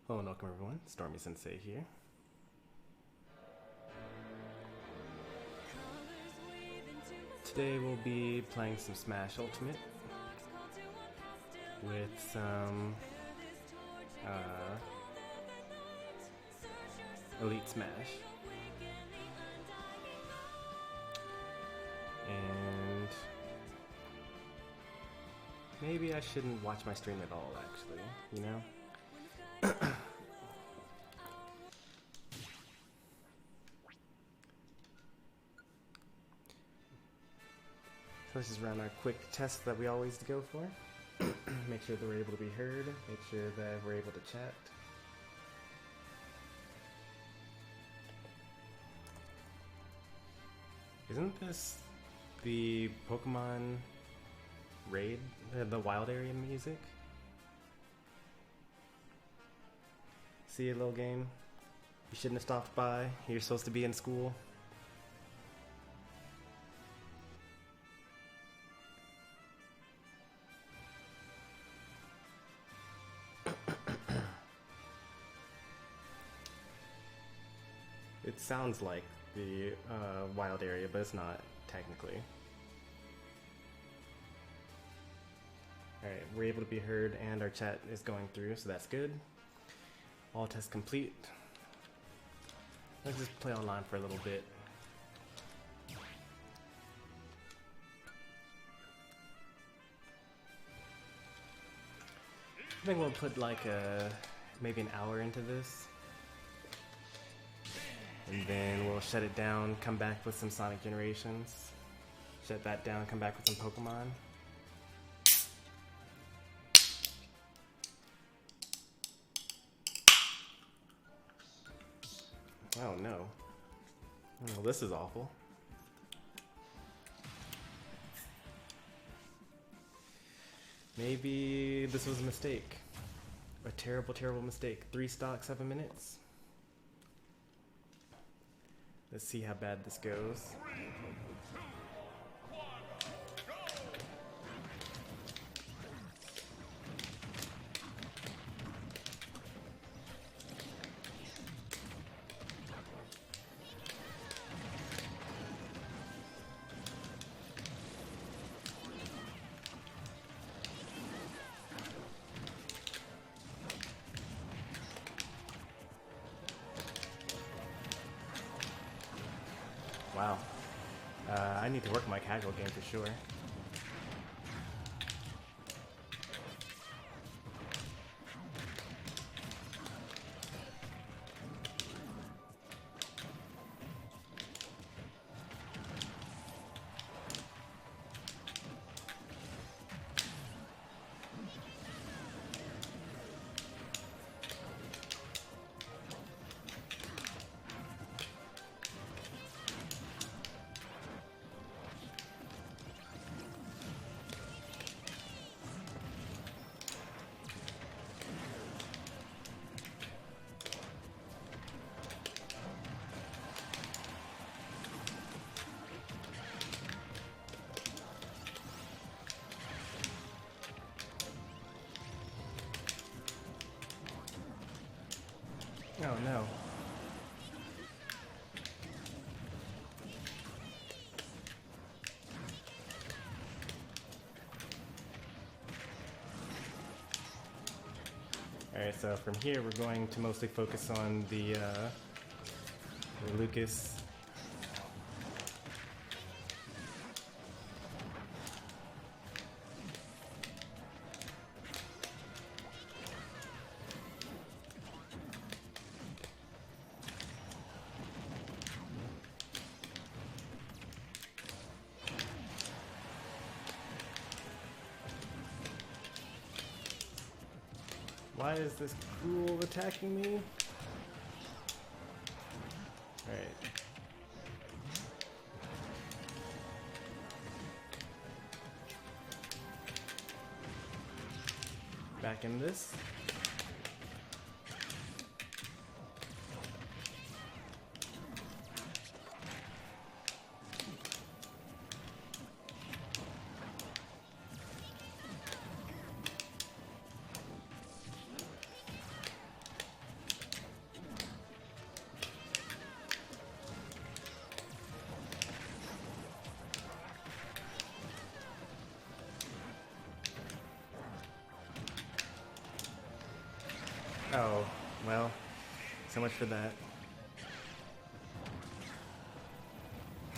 Hello and welcome everyone, Stormy Sensei here. Today we'll be playing some Smash Ultimate with some Elite Smash. And maybe I shouldn't watch my stream at all, actually, you know? So this is around our quick test that we always go for. Make sure that we're able to be heard, make sure that we're able to chat. Isn't this the Pokemon raid, the wild area music? See you, little game. You shouldn't have stopped by. You're supposed to be in school. It sounds like the wild area, but it's not technically. Alright, we're able to be heard and our chat is going through, so that's good. All tests complete. Let's just play online for a little bit. I think we'll put like maybe an hour into this. And then we'll shut it down, come back with some Sonic Generations. Shut that down, come back with some Pokemon. Oh no. Oh, this is awful. Maybe this was a mistake. A terrible, terrible mistake. 3 stocks, 7 minutes. Let's see how bad this goes. Wow. I need to work my casual game for sure. Oh no. Alright, so from here we're going to mostly focus on the Lucas. Why is this ghoul attacking me? Alright. Back in this. Oh, well, so much for that.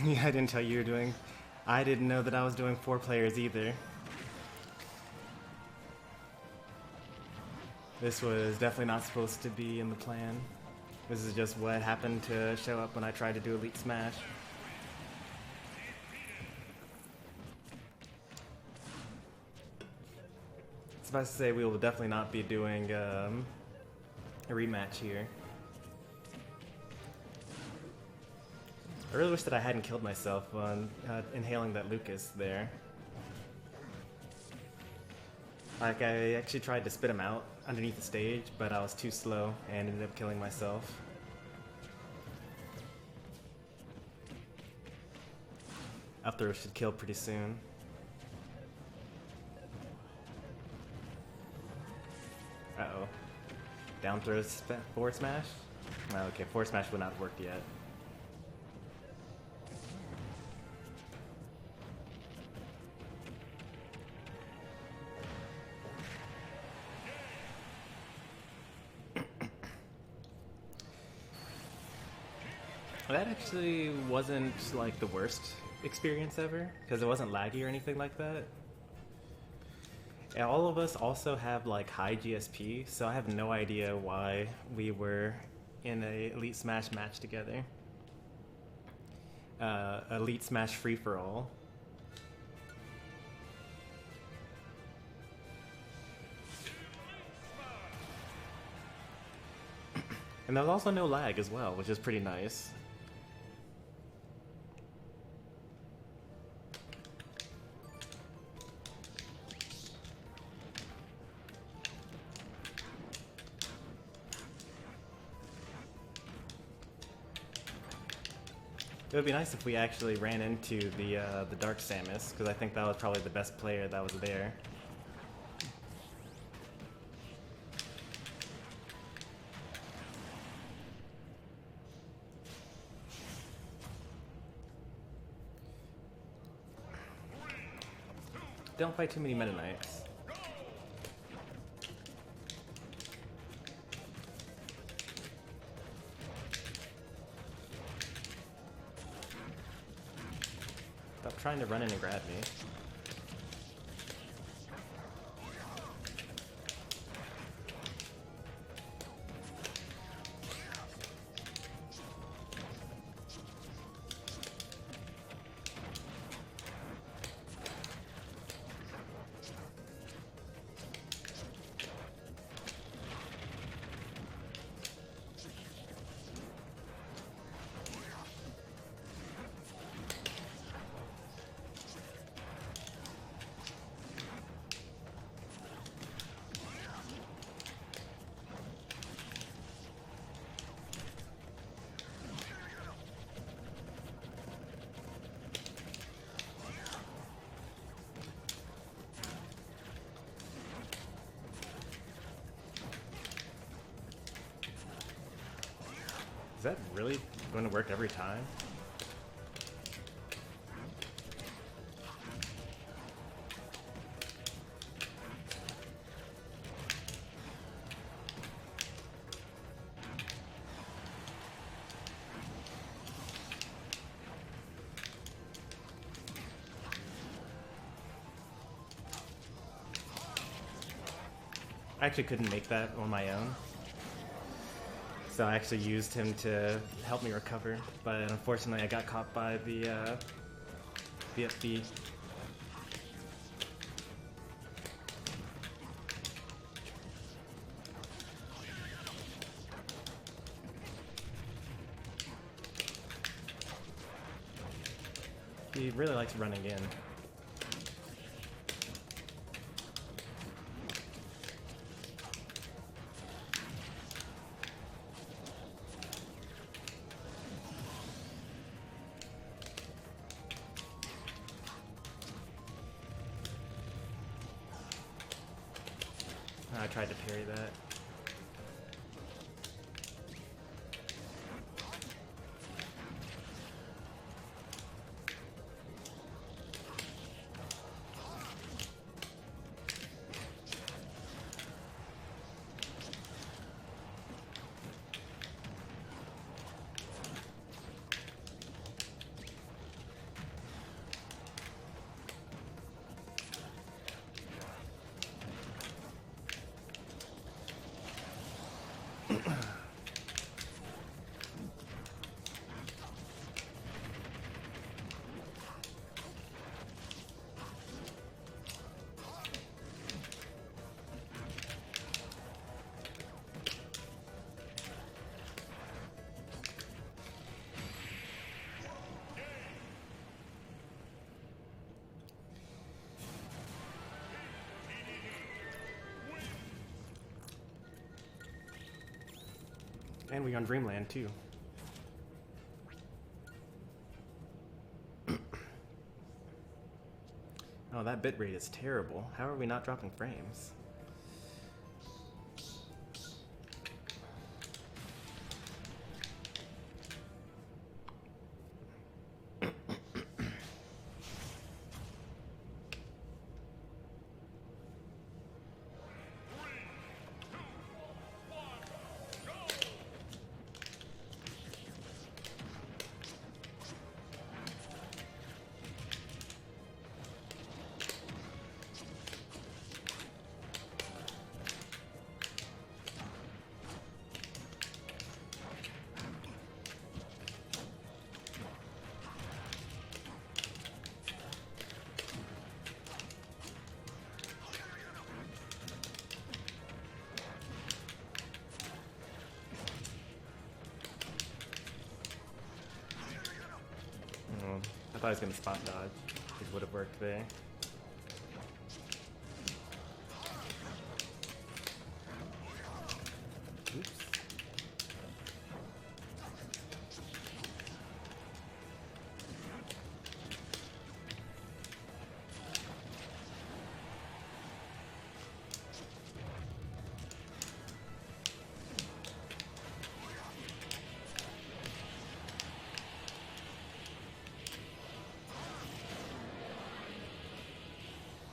Yeah, I didn't tell you were doing... I didn't know that I was doing 4 players either. This was definitely not supposed to be in the plan. This is just what happened to show up when I tried to do Elite Smash. Suffice to say, we will definitely not be doing a rematch here. I really wish that I hadn't killed myself on inhaling that Lucas there. Like, I actually tried to spit him out underneath the stage, but I was too slow and ended up killing myself. Up throw should kill pretty soon. Uh-oh. Down throw forward smash? Oh, okay, forward smash would not have worked yet. That actually wasn't like the worst experience ever, because it wasn't laggy or anything like that. And all of us also have like high GSP, so I have no idea why we were in a Elite Smash match together. Elite Smash free-for-all. And there was also no lag as well, which is pretty nice. It would be nice if we actually ran into the Dark Samus, because I think that was probably the best player that was there. Don't fight too many Meta Knights. Stop trying to run in and grab me. Is that really going to work every time? I actually couldn't make that on my own. So I actually used him to help me recover, but unfortunately I got caught by the VFB. He really likes running in. I tried to parry that. And we're on Dreamland too. Oh, that bitrate is terrible. How are we not dropping frames? I thought I was gonna spot dodge. It would have worked there. Oops.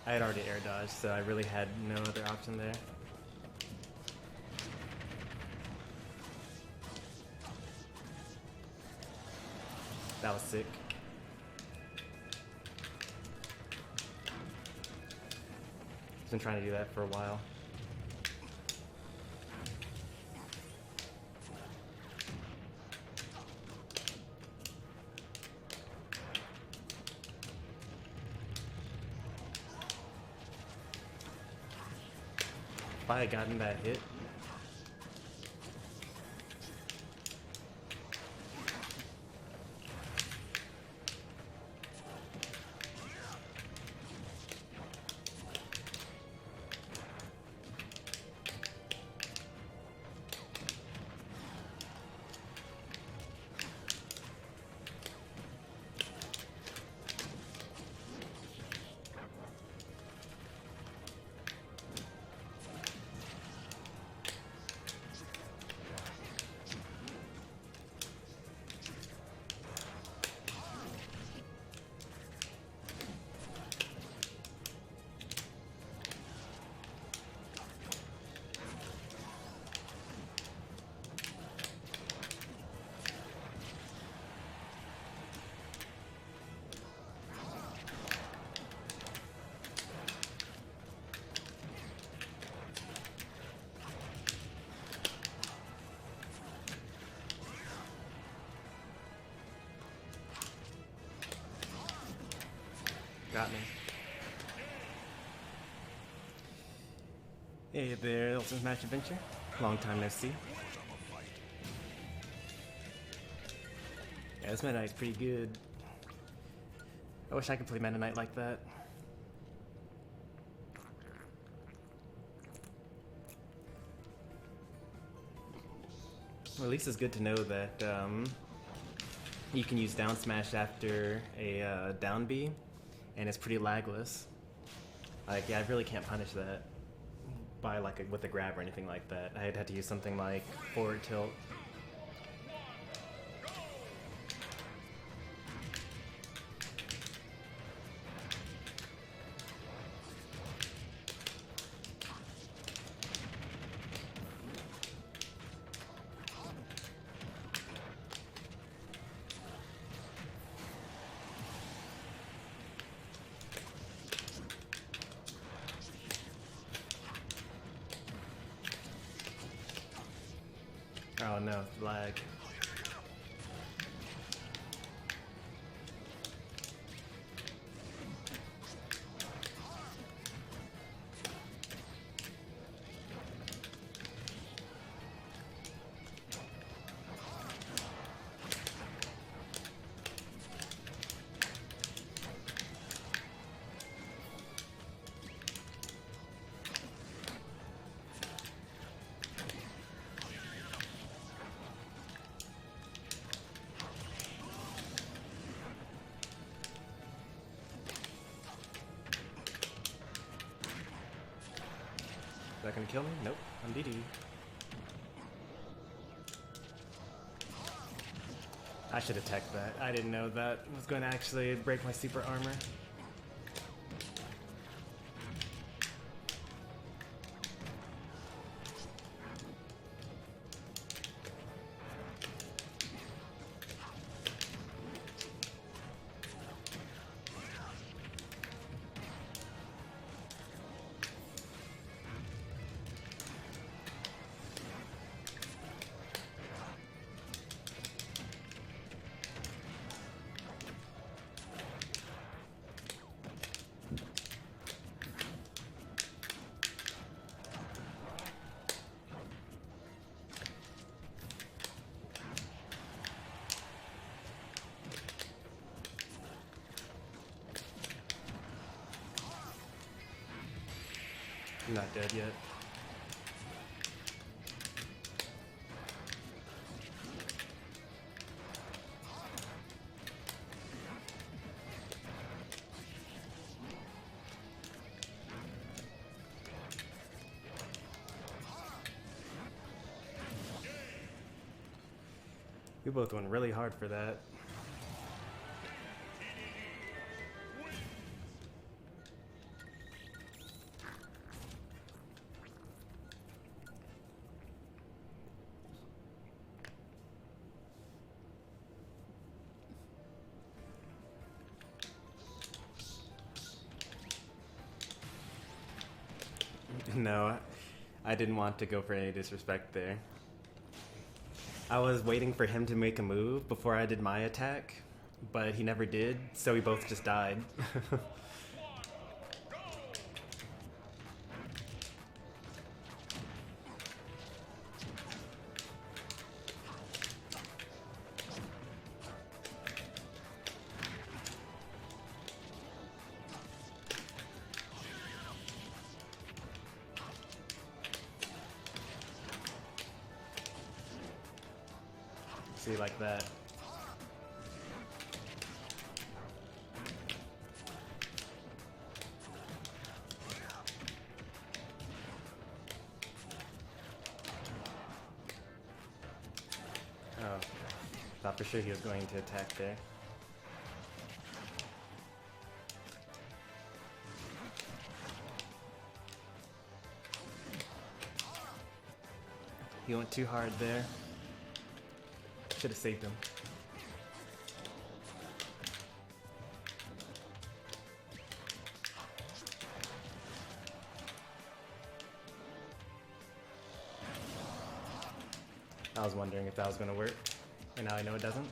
I had already air dodged, so I really had no other option there. That was sick. I've been trying to do that for a while. If I had gotten that hit. Got me. Hey there, Ultimate Smash Adventure. Long time no see. Yeah, this Meta Knight's pretty good. I wish I could play Meta Knight like that. Well, at least it's good to know that you can use down smash after a down B, and it's pretty lagless. Like, yeah, I really can't punish that by with a grab or anything like that. I'd have to use something like forward tilt. Oh no, lag. that gonna kill me? Nope, I'm Dedede. I should have teched that. I didn't know that was going to actually break my super armor. I'm not dead yet. We both went really hard for that. No, I didn't want to go for any disrespect there. I was waiting for him to make a move before I did my attack, but he never did, so we both just died. See, like that. Oh, thought for sure he was going to attack there. He went too hard there. Should have saved him. I was wondering if that was going to work, and now I know it doesn't.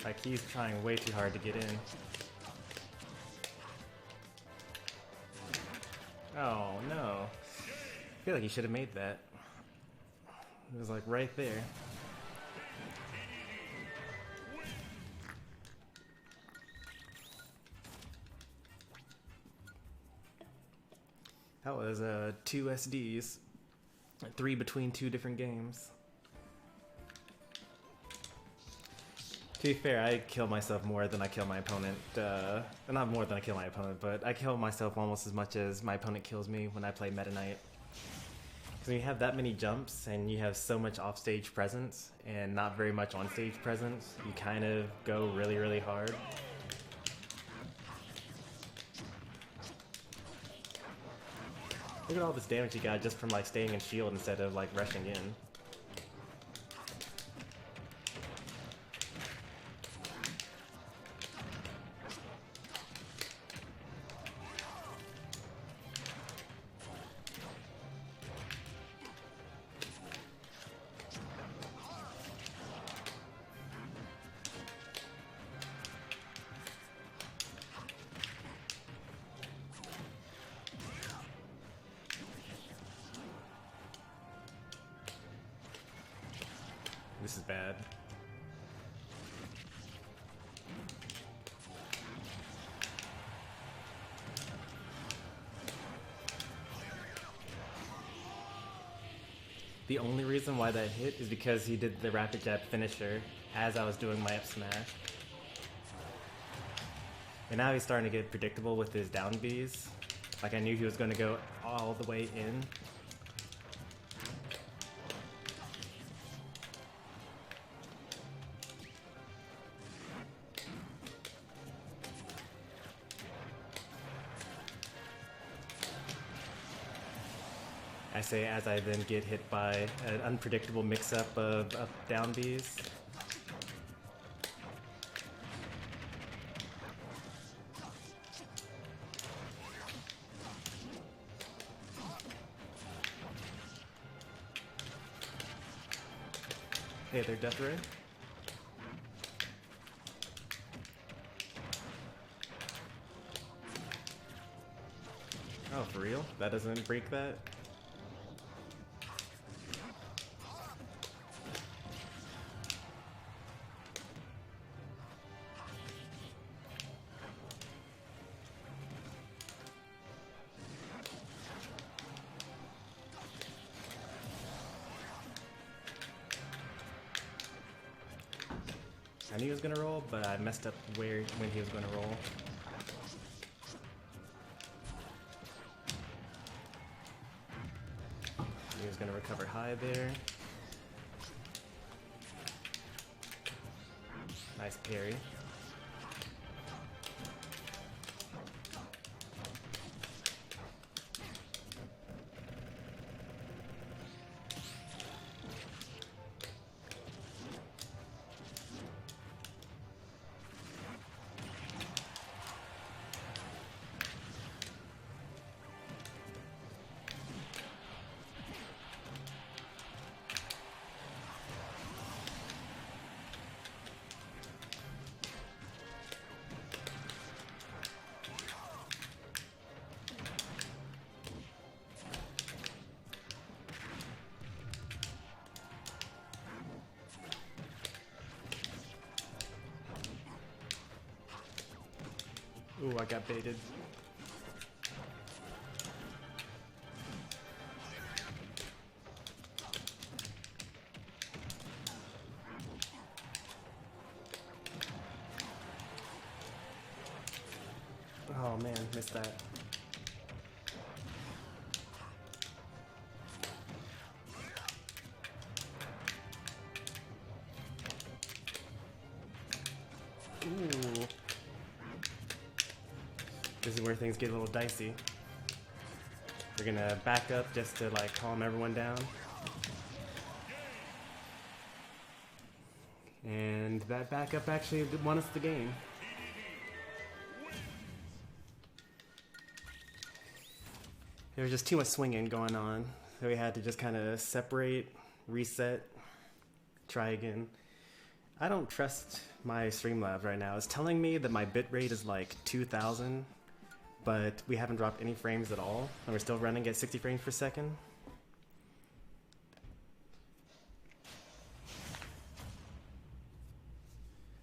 Like, he's trying way too hard to get in. Oh, no. I feel like he should have made that. It was like right there. That was 2 SDs. 3 between 2 different games. To be fair, I kill myself more than I kill my opponent. Not more than I kill my opponent, but I kill myself almost as much as my opponent kills me when I play Meta Knight. Because when you have that many jumps and you have so much offstage presence and not very much onstage presence, you kind of go really, really hard. Look at all this damage you got just from like staying in shield instead of like rushing in. This is bad. The only reason why that hit is because he did the rapid jab finisher as I was doing my up smash. And now he's starting to get predictable with his down Bs. Like I knew he was going to go all the way in. I say as I then get hit by an unpredictable mix-up of up-down Bs. Hey there, Death Ray. Oh, for real? That doesn't break that? I knew he was gonna roll, but I messed up when he was gonna roll. He was gonna recover high there. Nice parry. Ooh, I got baited. Oh man, missed that. Ooh. This is where things get a little dicey. We're gonna back up just to like calm everyone down. And that backup actually won us the game. There was just too much swinging going on, so we had to just kind of separate, reset, try again. I don't trust my Streamlabs right now. It's telling me that my bitrate is like 2,000, but we haven't dropped any frames at all, and we're still running at 60 frames per second.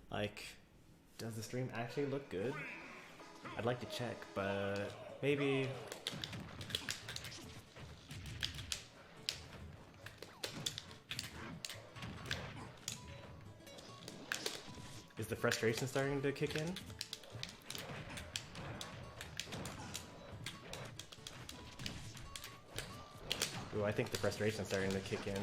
Like, does the stream actually look good? I'd like to check, but maybe... Is the frustration starting to kick in? Ooh, I think the frustration's starting to kick in.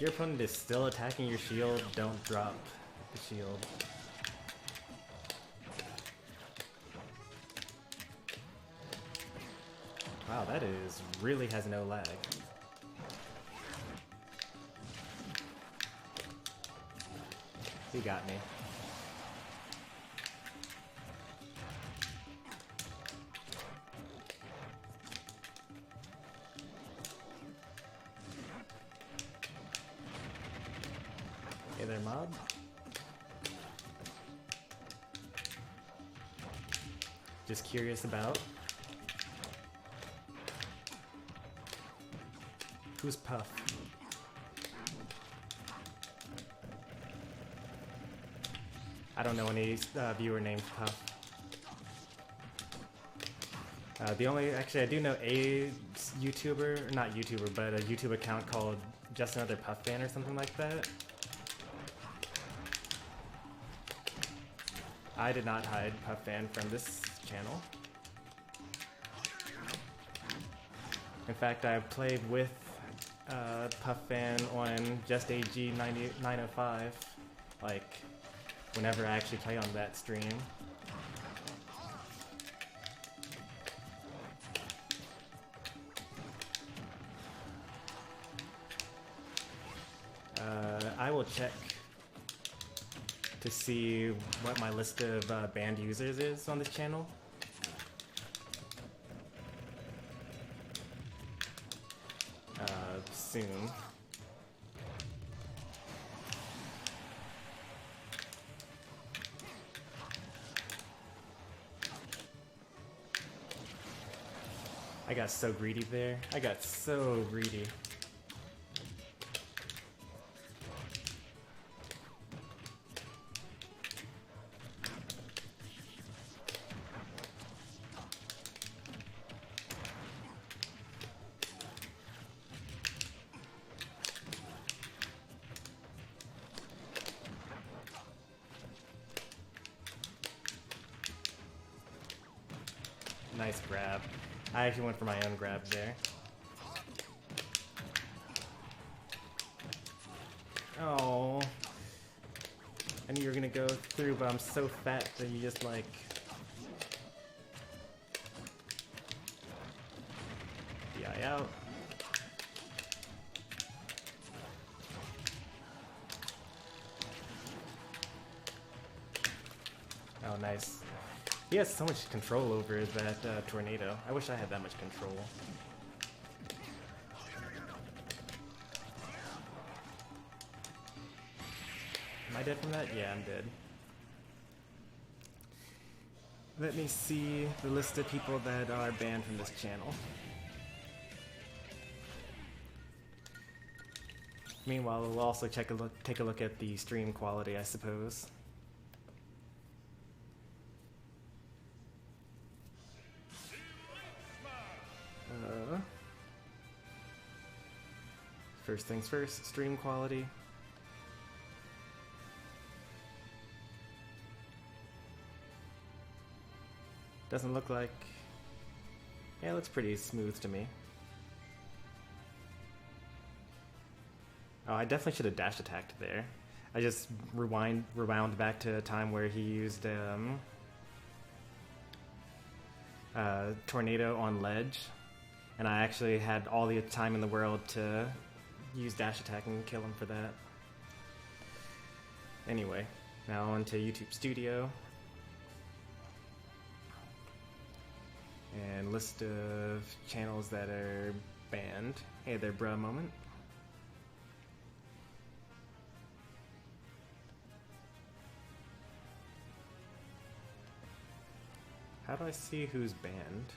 your opponent is still attacking your shield, don't drop the shield. Wow, that is really has no lag. He got me. Hey there, mob. Just curious about who's Puff? I don't know any viewer named Puff. Actually, I do know a YouTuber, not YouTuber, but a YouTube account called Just Another Puff Fan or something like that. I did not hide Puff Fan from this channel. In fact, I played with Puff Fan on Just AG 905, like whenever I actually play on that stream. I will check to see what my list of banned users is on this channel. Soon. I got so greedy there. I got so greedy. Nice grab. I actually went for my own grab there. Oh. I knew you were gonna go through, but I'm so fat that you just like... DI out. Oh, nice. He has so much control over that tornado. I wish I had that much control. Am I dead from that? Yeah, I'm dead. Let me see the list of people that are banned from this channel. Meanwhile, we'll also take a look at the stream quality, I suppose. First things first, stream quality. Doesn't look like... Yeah, it looks pretty smooth to me. Oh, I definitely should have dash attacked there. I just rewound back to a time where he used tornado on ledge, and I actually had all the time in the world to use dash attack and kill him for that. Anyway, now on to YouTube Studio. And list of channels that are banned. Hey there, bruh moment. How do I see who's banned?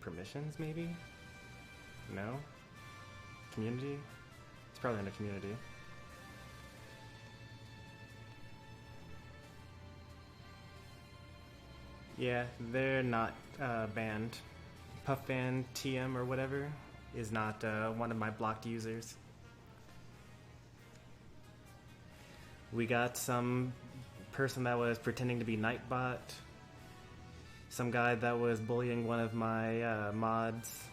Permissions, maybe? No? Community? It's probably under community. Yeah, they're not banned. Puffband TM or whatever is not one of my blocked users. We got some person that was pretending to be Nightbot. Some guy that was bullying one of my mods.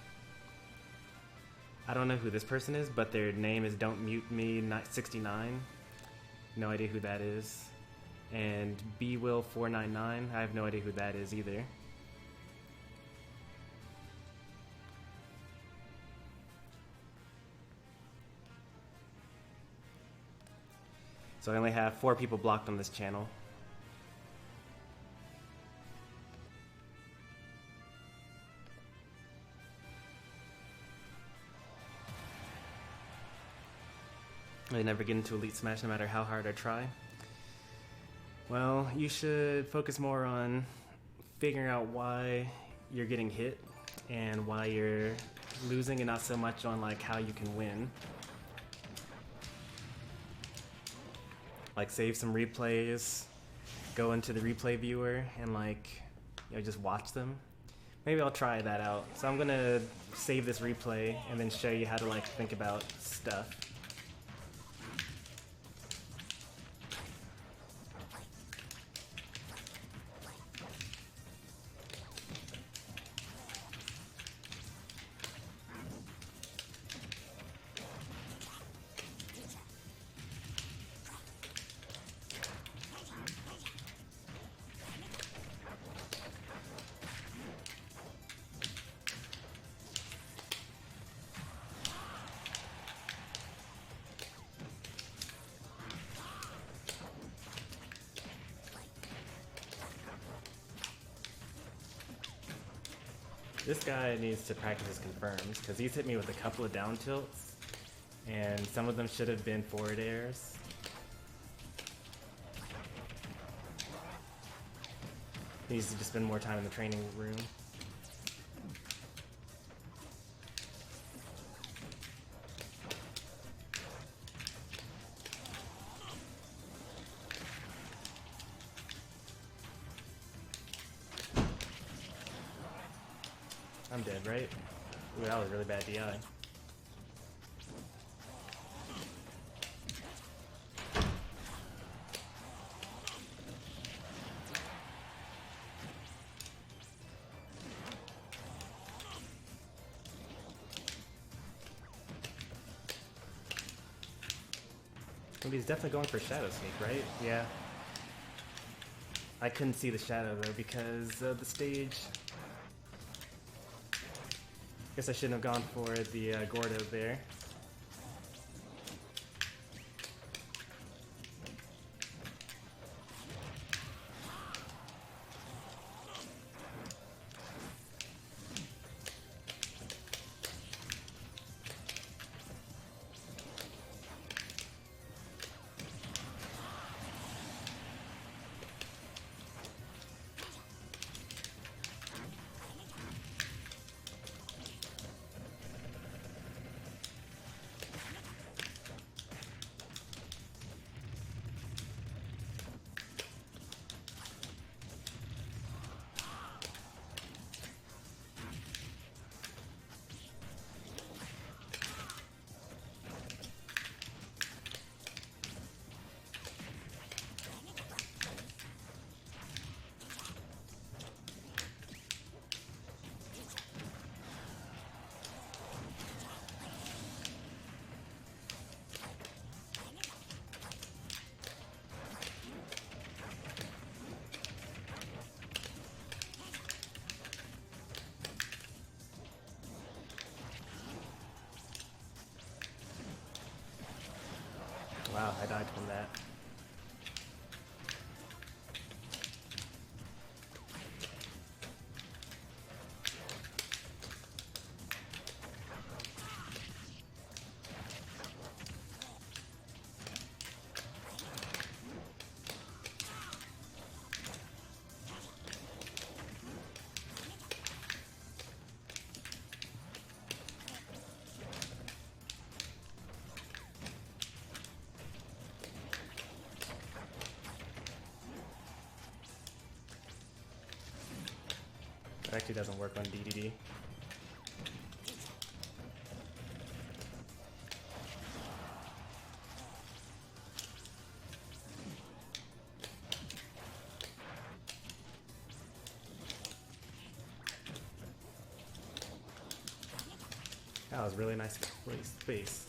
I don't know who this person is, but their name is Don't Mute Me 69. No idea who that is. And bwill499. I have no idea who that is either. So I only have 4 people blocked on this channel. I never get into Elite Smash no matter how hard I try. Well, you should focus more on figuring out why you're getting hit and why you're losing, and not so much on like how you can win. Like save some replays, go into the replay viewer and like, you know, just watch them. Maybe I'll try that out. So I'm gonna save this replay and then show you how to like think about stuff. This guy needs to practice his confirms, because he's hit me with a couple of down tilts, and some of them should have been forward airs. He needs to just spend more time in the training room. I'm dead, right? Ooh, that was really bad DI. He's definitely going for Shadow Sneak, right? Yeah. I couldn't see the shadow though because of the stage. Guess I shouldn't have gone for the Gordo there. Wow, I died from that. It actually doesn't work on Dedede. That was really nice space.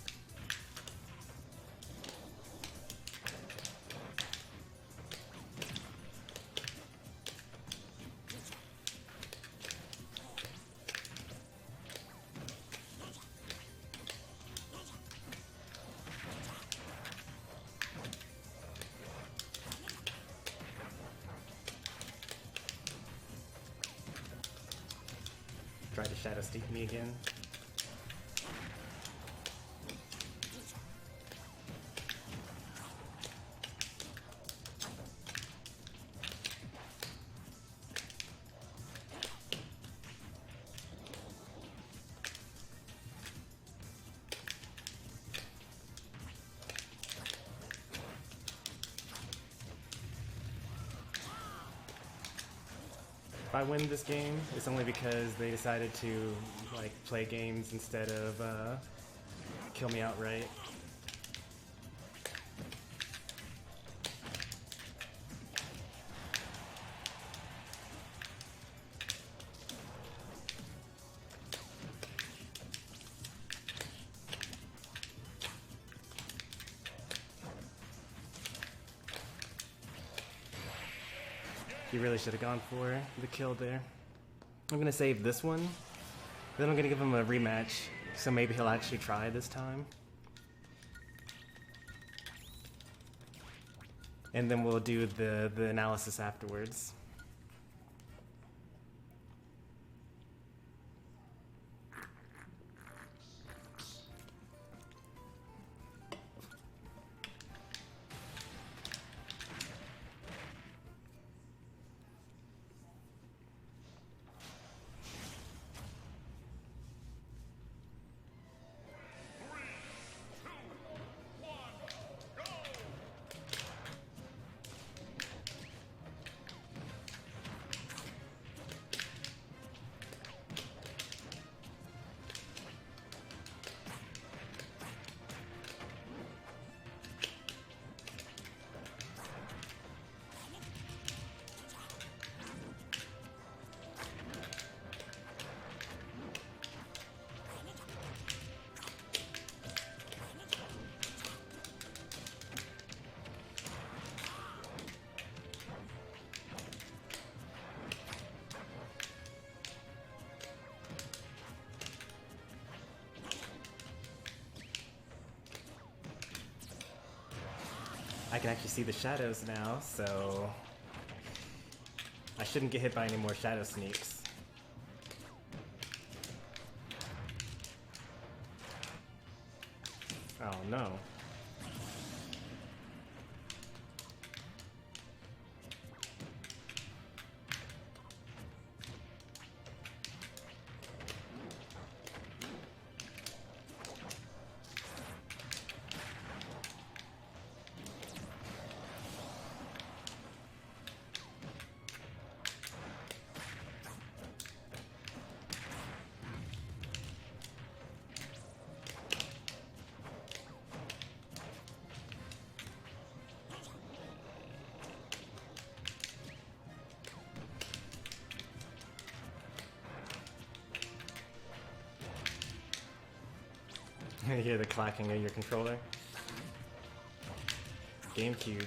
Try to shadow steep me again. If I win this game, it's only because they decided to like play games instead of kill me outright. You really should have gone for the kill there. I'm gonna save this one, then I'm gonna give him a rematch, so maybe he'll actually try this time. And then we'll do the analysis afterwards. I can actually see the shadows now, so I shouldn't get hit by any more shadow sneaks. Oh no. You hear the clacking of your controller. GameCube.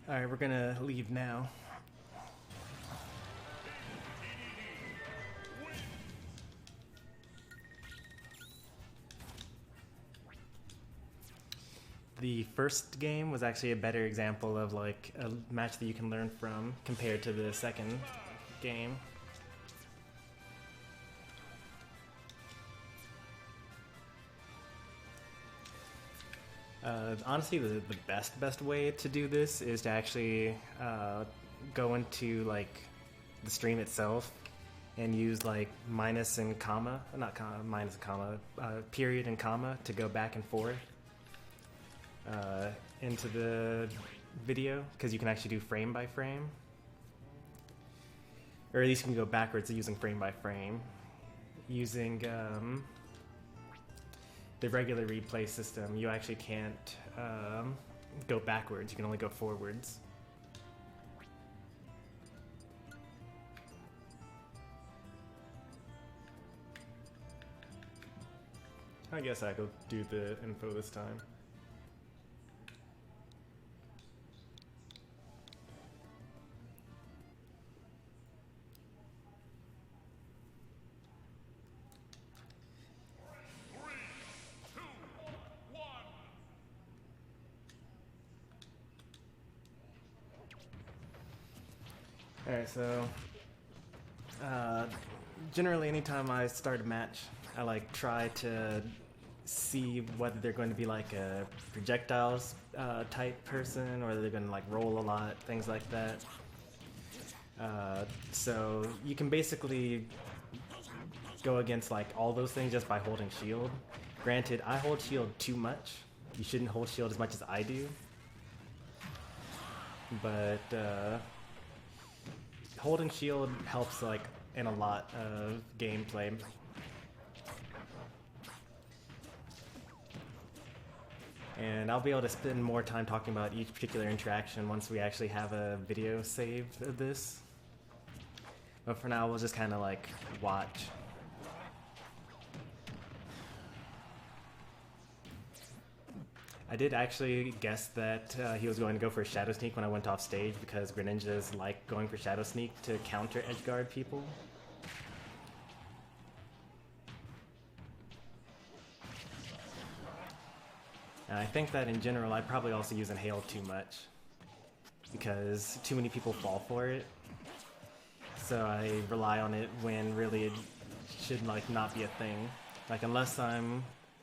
Alright, we're gonna leave now. The first game was actually a better example of like a match that you can learn from compared to the second game. Honestly, the best way to do this is to actually go into like the stream itself and use like minus and comma, not comma, minus and comma, period and comma to go back and forth into the video, because you can actually do frame by frame. Or at least you can go backwards using frame by frame. Using the regular replay system, you actually can't go backwards, you can only go forwards. I guess I could do the info this time. Alright, so generally anytime I start a match, I like try to see whether they're going to be like a projectiles type person, or they're going to like roll a lot, things like that. So you can basically go against like all those things just by holding shield. Granted, I hold shield too much. You shouldn't hold shield as much as I do. But holding shield helps like in a lot of gameplay. And I'll be able to spend more time talking about each particular interaction once we actually have a video saved of this. But for now, we'll just kind of like watch. I did actually guess that he was going to go for a Shadow Sneak when I went off stage, because Greninjas like going for Shadow Sneak to counter edgeguard people. And I think that in general I probably also use Inhale too much, because too many people fall for it. So I rely on it when really it should like not be a thing. Like unless I'm,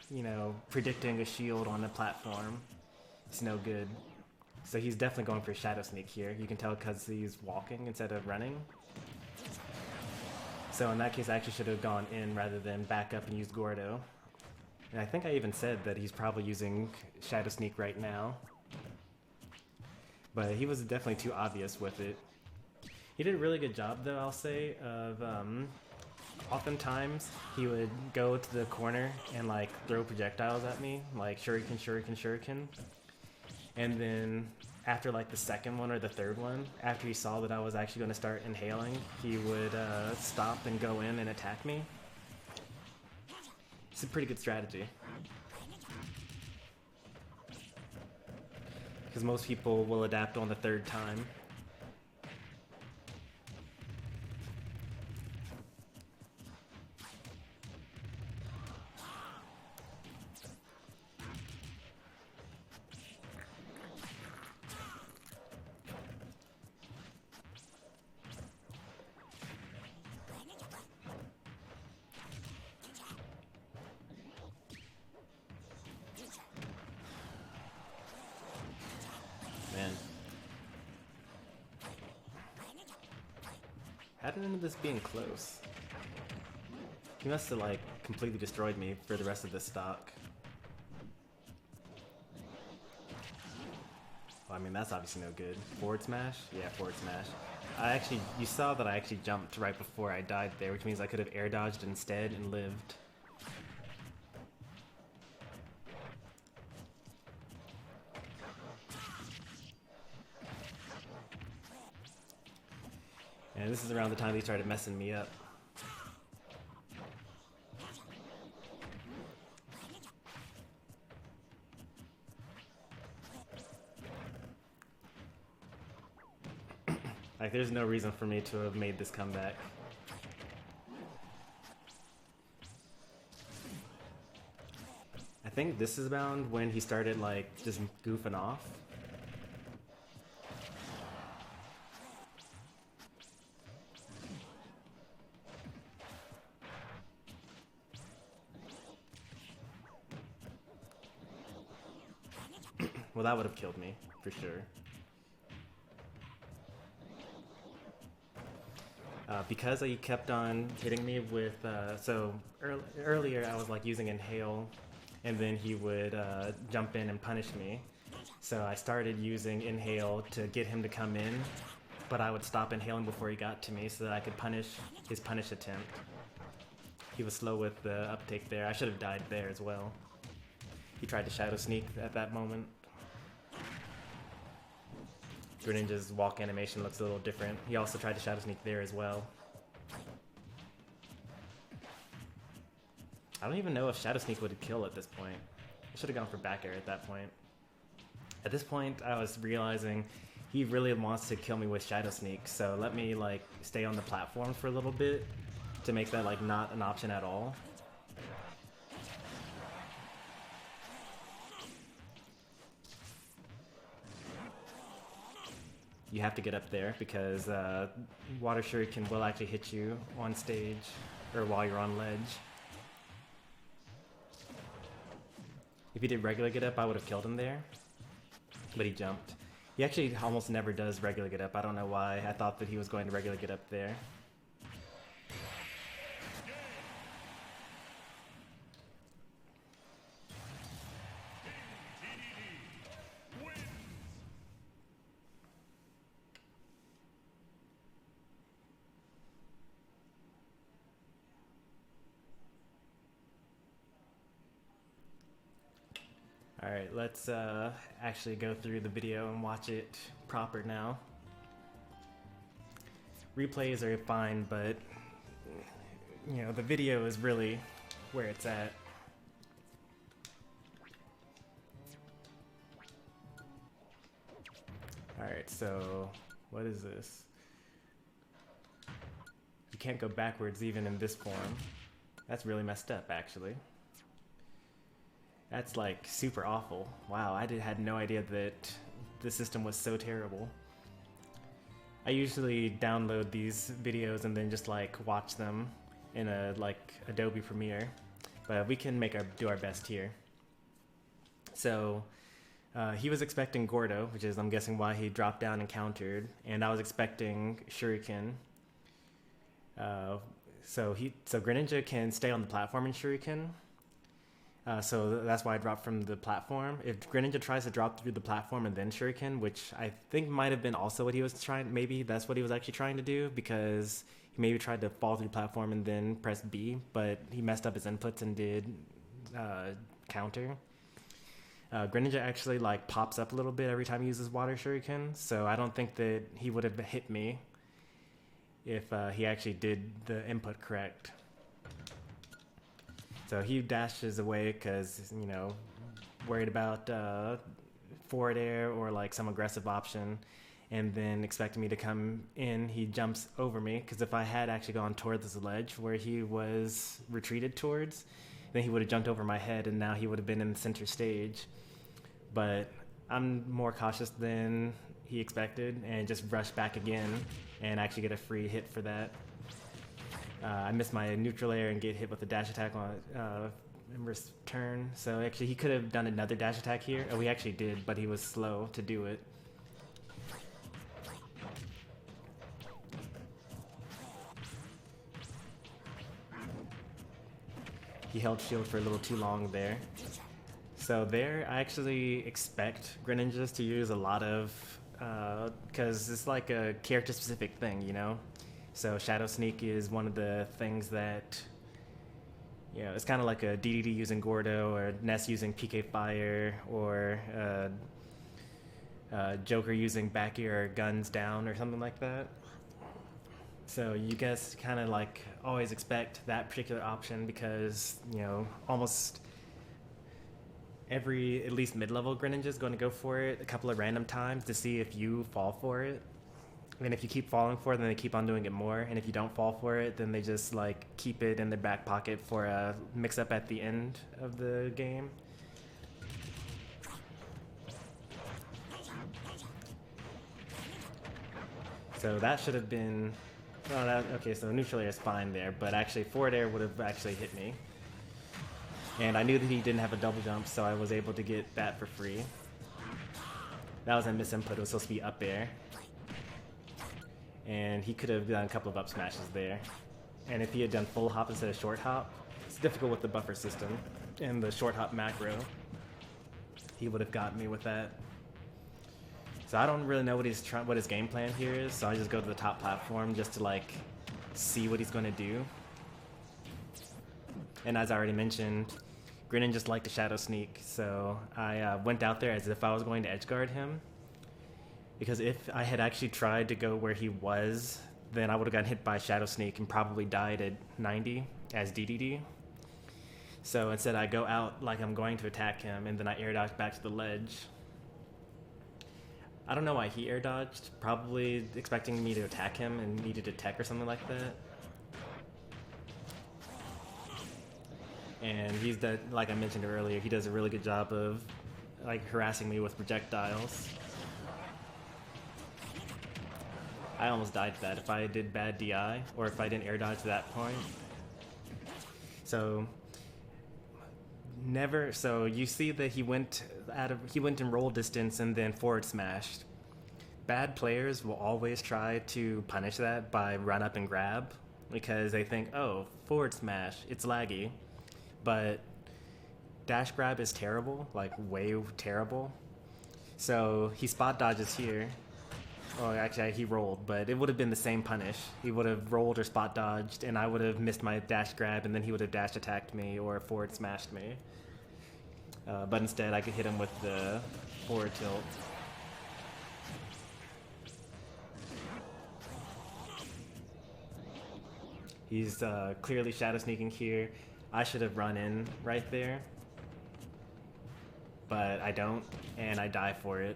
you know, predicting a shield on the platform, it's no good. So he's definitely going for a Shadow Sneak here. You can tell because he's walking instead of running. So in that case I actually should have gone in rather than back up and used Gordo. And I think I even said that he's probably using Shadow Sneak right now. But he was definitely too obvious with it. He did a really good job though, I'll say, of oftentimes he would go to the corner and like throw projectiles at me, like shuriken, shuriken, shuriken. And then after like the second one or the third one, after he saw that I was actually going to start inhaling, he would stop and go in and attack me. It's a pretty good strategy. Because most people will adapt on the third time. Man. How did end up this being close? He must have like completely destroyed me for the rest of this stock. Well, I mean, that's obviously no good. Forward smash? Yeah, forward smash. You saw that I actually jumped right before I died there, which means I could have air dodged instead and lived. And this is around the time they started messing me up. Like, there's no reason for me to have made this comeback. I think this is around when he started, like, just goofing off. Well, that would have killed me, for sure. because he kept on hitting me with, earlier I was like using inhale, and then he would jump in and punish me. So I started using inhale to get him to come in, but I would stop inhaling before he got to me so that I could punish his punish attempt. He was slow with the uptake there. I should have died there as well. He tried to shadow sneak at that moment. Greninja's walk animation looks a little different. He also tried to shadow sneak there as well. I don't even know if shadow sneak would kill at this point. I should have gone for back air at that point. At this point, I was realizing he really wants to kill me with shadow sneak, so let me like stay on the platform for a little bit to make that like not an option at all. You have to get up there because water shuriken will actually hit you on stage or while you're on ledge. If he did regular get up, I would have killed him there, but he jumped. He actually almost never does regular get up. I don't know why. I thought that he was going to regular get up there. Alright, let's actually go through the video and watch it proper now. Replays are fine, but you know, the video is really where it's at. Alright, so what is this? You can't go backwards even in this form. That's really messed up, actually. That's like super awful. Wow, I had no idea that the system was so terrible. I usually download these videos and then just like watch them in a like Adobe Premiere, but we can do our best here. So he was expecting Gordo, which is I'm guessing why he dropped down and countered, and I was expecting Shuriken. So Greninja can stay on the platform in Shuriken. So that's why I dropped from the platform. If Greninja tries to drop through the platform and then Shuriken, which I think might have been also what he was trying, maybe that's what he was actually trying to do, because he maybe tried to fall through the platform and then press B, but he messed up his inputs and did counter. Greninja actually like pops up a little bit every time he uses Water Shuriken, so I don't think that he would have hit me if he actually did the input correct. So he dashes away because, you know, worried about forward air or like some aggressive option, and then expecting me to come in, he jumps over me, because if I had actually gone towards this ledge where he was retreated towards, then he would have jumped over my head and now he would have been in the center stage. But I'm more cautious than he expected and just rushed back again and actually get a free hit for that. I missed my neutral air and get hit with a dash attack on inverse turn. So actually he could have done another dash attack here. Oh, he actually did, but he was slow to do it. He held shield for a little too long there. So there, I actually expect Greninjas to use a lot of, because it's like a character-specific thing, you know? So Shadow Sneak is one of the things that, you know, it's kind of like a Dedede using Gordo, or Ness using PK Fire, or Joker using back air or guns down or something like that. So you guys kind of like always expect that particular option because, you know, almost every at least mid-level Greninja is going to go for it a couple of random times to see if you fall for it. And if you keep falling for it, then they keep on doing it more. And if you don't fall for it, then they just like keep it in their back pocket for a mix-up at the end of the game. So that should have been... Oh, okay, so neutral air is fine there, but actually forward air would have actually hit me. And I knew that he didn't have a double jump, so I was able to get that for free. That was a misinput. It was supposed to be up air. and he could have done a couple of up smashes there. And if he had done full hop instead of short hop, it's difficult with the buffer system and the short hop macro. He would have got me with that. So I don't really know what his game plan here is, so I just go to the top platform just to like see what he's going to do. And as I already mentioned, Greninja just liked to shadow sneak, so I went out there as if I was going to edge guard him. Because if I had actually tried to go where he was, then I would have gotten hit by shadow sneak and probably died at 90 as Dedede. So instead I go out like I'm going to attack him, and then I air dodge back to the ledge. I don't know why he air dodged, probably expecting me to attack him and needed a tech or something like that. And he's like I mentioned earlier, he does a really good job of like harassing me with projectiles. I almost died to that if I did bad DI or if I didn't air dodge to that point. So you see that he went in roll distance and then forward smashed. Bad players will always try to punish that by run up and grab because they think, oh, forward smash, it's laggy. But dash grab is terrible, like way terrible. So he spot dodges here. Oh, actually he rolled, but it would have been the same punish. He would have rolled or spot dodged, and I would have missed my dash grab, and then he would have dash attacked me or forward smashed me. But instead, I could hit him with the forward tilt. He's clearly shadow sneaking here. I should have run in right there, but I don't, and I die for it.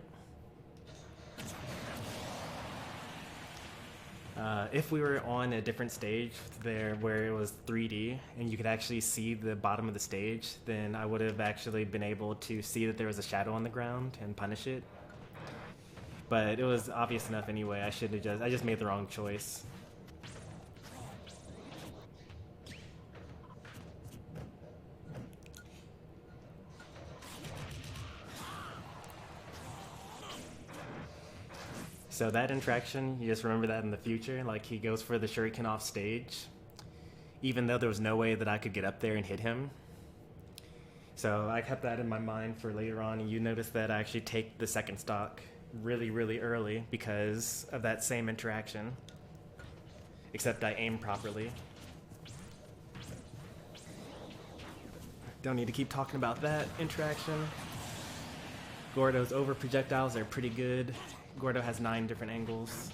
If we were on a different stage there where it was 3D and you could actually see the bottom of the stage, then I would have actually been able to see that there was a shadow on the ground and punish it. But it was obvious enough anyway. I just made the wrong choice. So that interaction, you just remember that in the future, like he goes for the shuriken off stage, even though there was no way that I could get up there and hit him. So I kept that in my mind for later on, and you notice that I actually take the second stock really, really early because of that same interaction, except I aim properly. Don't need to keep talking about that interaction. Gordo's over projectiles are pretty good. Gordo has 9 different angles.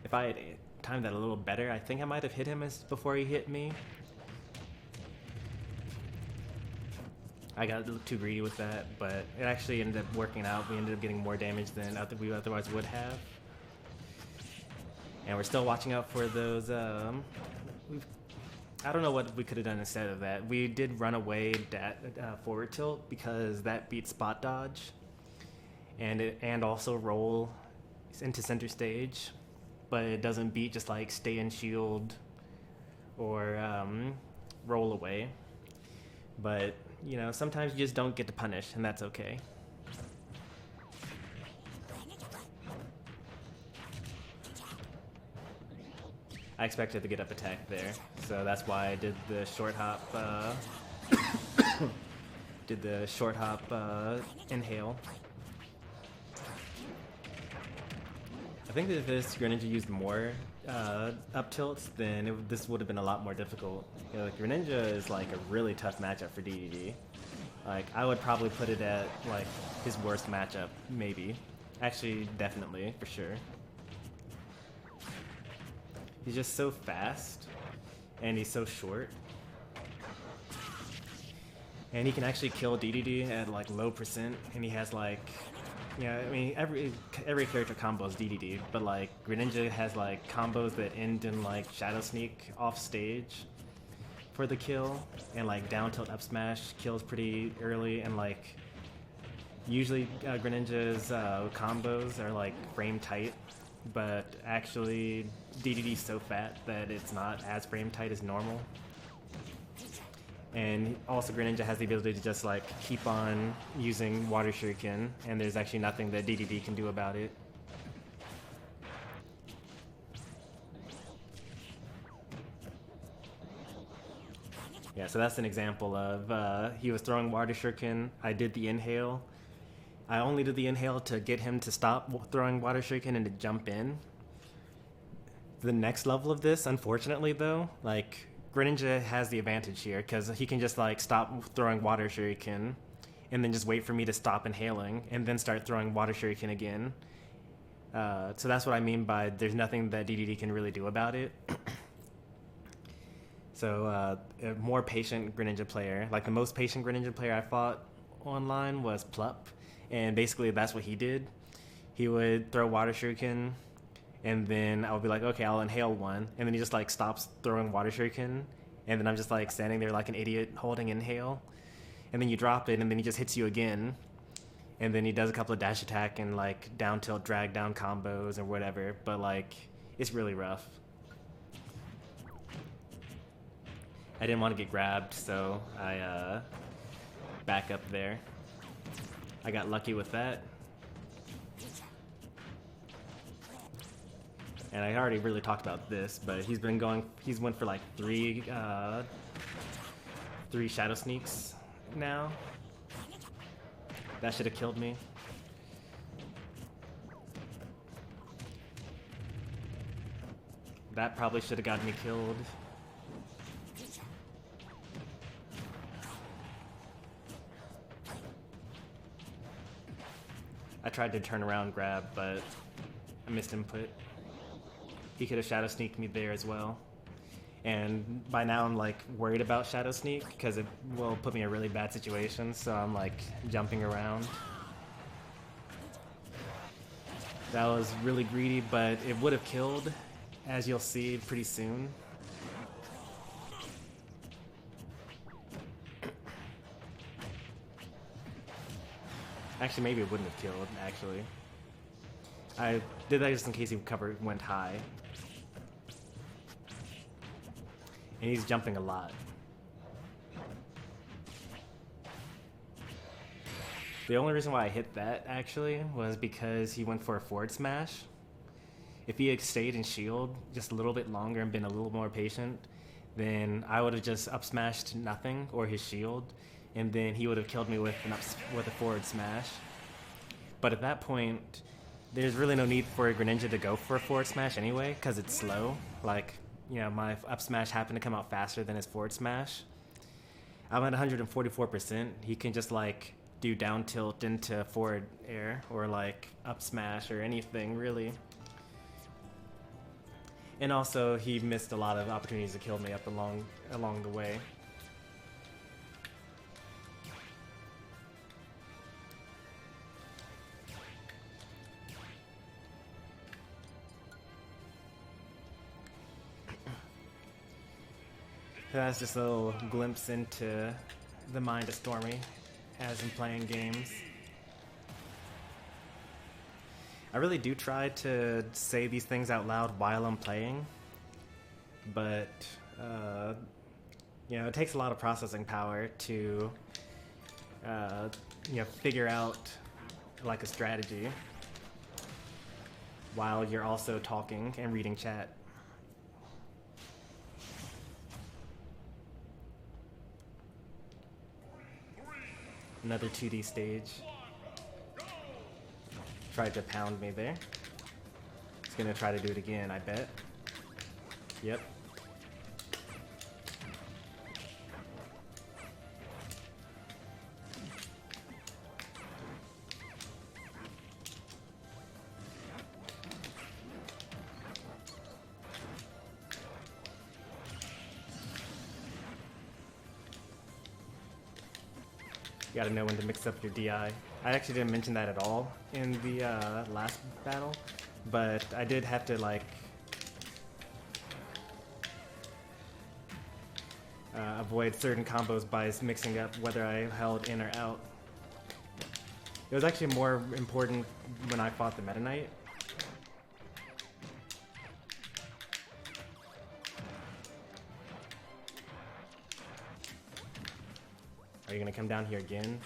If I had timed that a little better, I think I might have hit him before he hit me. I got a little too greedy with that, but it actually ended up working out. We ended up getting more damage than we otherwise would have. And we're still watching out for those, I don't know what we could have done instead of that. We did run away forward tilt because that beats spot dodge, and also roll into center stage, but it doesn't beat just like stay in shield or roll away. But you know, sometimes you just don't get to punish, and that's okay. I expected to get up attack there, so that's why I did the short hop. Inhale. I think that if this Greninja used more up tilts, then this would have been a lot more difficult. You know, like Greninja is like a really tough matchup for Dedede. Like I would probably put it at like his worst matchup, maybe. Actually, definitely, for sure. He's just so fast, and he's so short. And he can actually kill Dedede at like low percent, and he has like, yeah, I mean every character combos Dedede, but like Greninja has like combos that end in like Shadow Sneak off stage for the kill, and like down tilt up smash kills pretty early, and like usually Greninja's combos are like frame tight. But actually, Dedede's so fat that it's not as frame tight as normal. And also Greninja has the ability to just like keep on using Water Shuriken, and there's actually nothing that Dedede can do about it. Yeah, so that's an example of he was throwing Water Shuriken, I did the inhale. I only did the inhale to get him to stop throwing Water Shuriken and to jump in. The next level of this, unfortunately though, like Greninja has the advantage here because he can just like stop throwing Water Shuriken and then just wait for me to stop inhaling and then start throwing Water Shuriken again. So that's what I mean by there's nothing that Dedede can really do about it. So a more patient Greninja player, like the most patient Greninja player I fought online was Plup, and basically that's what he did. He would throw Water Shuriken, and then I would be like, okay, I'll inhale one, and then he just like stops throwing Water Shuriken, and then I'm just like standing there like an idiot holding inhale, and then you drop it, and then he just hits you again, and then he does a couple of dash attack and like down tilt drag down combos or whatever, but like it's really rough. I didn't want to get grabbed, so I back up there. I got lucky with that. And I already really talked about this, but he's went for like three Shadow Sneaks now. That should have killed me. That probably should have gotten me killed. I tried to turn around grab, but I missed input. He could have Shadow Sneaked me there as well. And by now I'm like worried about Shadow Sneak because it will put me in a really bad situation, so I'm like jumping around. That was really greedy, but it would have killed, as you'll see pretty soon. Actually, maybe it wouldn't have killed, actually. I did that just in case he went high. And he's jumping a lot. The only reason why I hit that, actually, was because he went for a forward smash. If he had stayed in shield just a little bit longer and been a little more patient, then I would have just up smashed nothing, or his shield, and then he would have killed me with a forward smash. But at that point, there's really no need for a Greninja to go for a forward smash anyway, because it's slow. Like, you know, my up smash happened to come out faster than his forward smash. I'm at 144%. He can just like do down tilt into forward air or like up smash or anything really. And also he missed a lot of opportunities to kill me up along the way. That's just a little glimpse into the mind of Stormy as I'm playing games. I really do try to say these things out loud while I'm playing, but you know, it takes a lot of processing power to you know, figure out like a strategy while you're also talking and reading chat. Another 2D stage. Tried to pound me there. He's gonna try to do it again, I bet. Yep. You gotta know when to mix up your DI. I actually didn't mention that at all in the last battle, but I did have to like avoid certain combos by mixing up whether I held in or out. It was actually more important when I fought the Meta Knight. Are you gonna come down here again?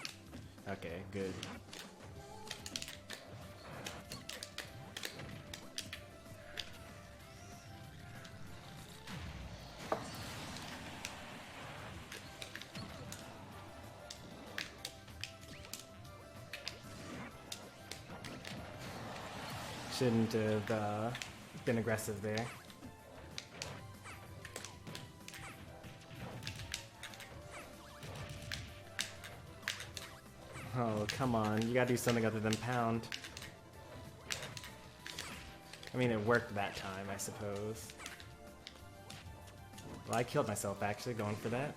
Okay, good. Shouldn't have been aggressive there. Oh, come on. You gotta do something other than pound. I mean, it worked that time, I suppose. Well, I killed myself, actually, going for that.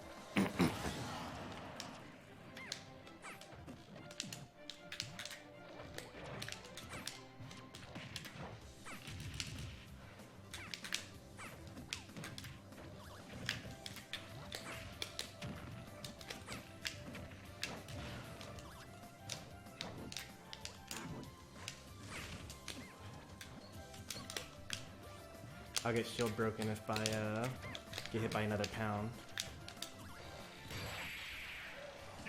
I'll get shield broken if I get hit by another pound.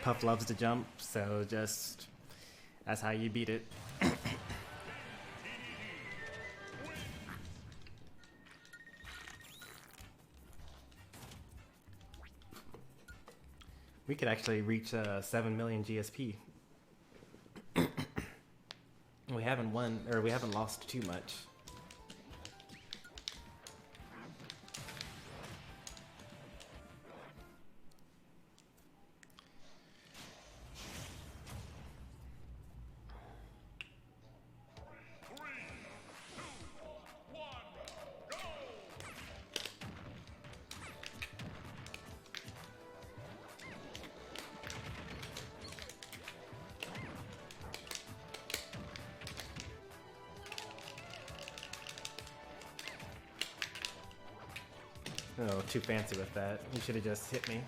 Puff loves to jump, so just that's how you beat it. We could actually reach 7 million GSP. We haven't won, or we haven't lost too much. Oh, too fancy with that. You should have just hit me.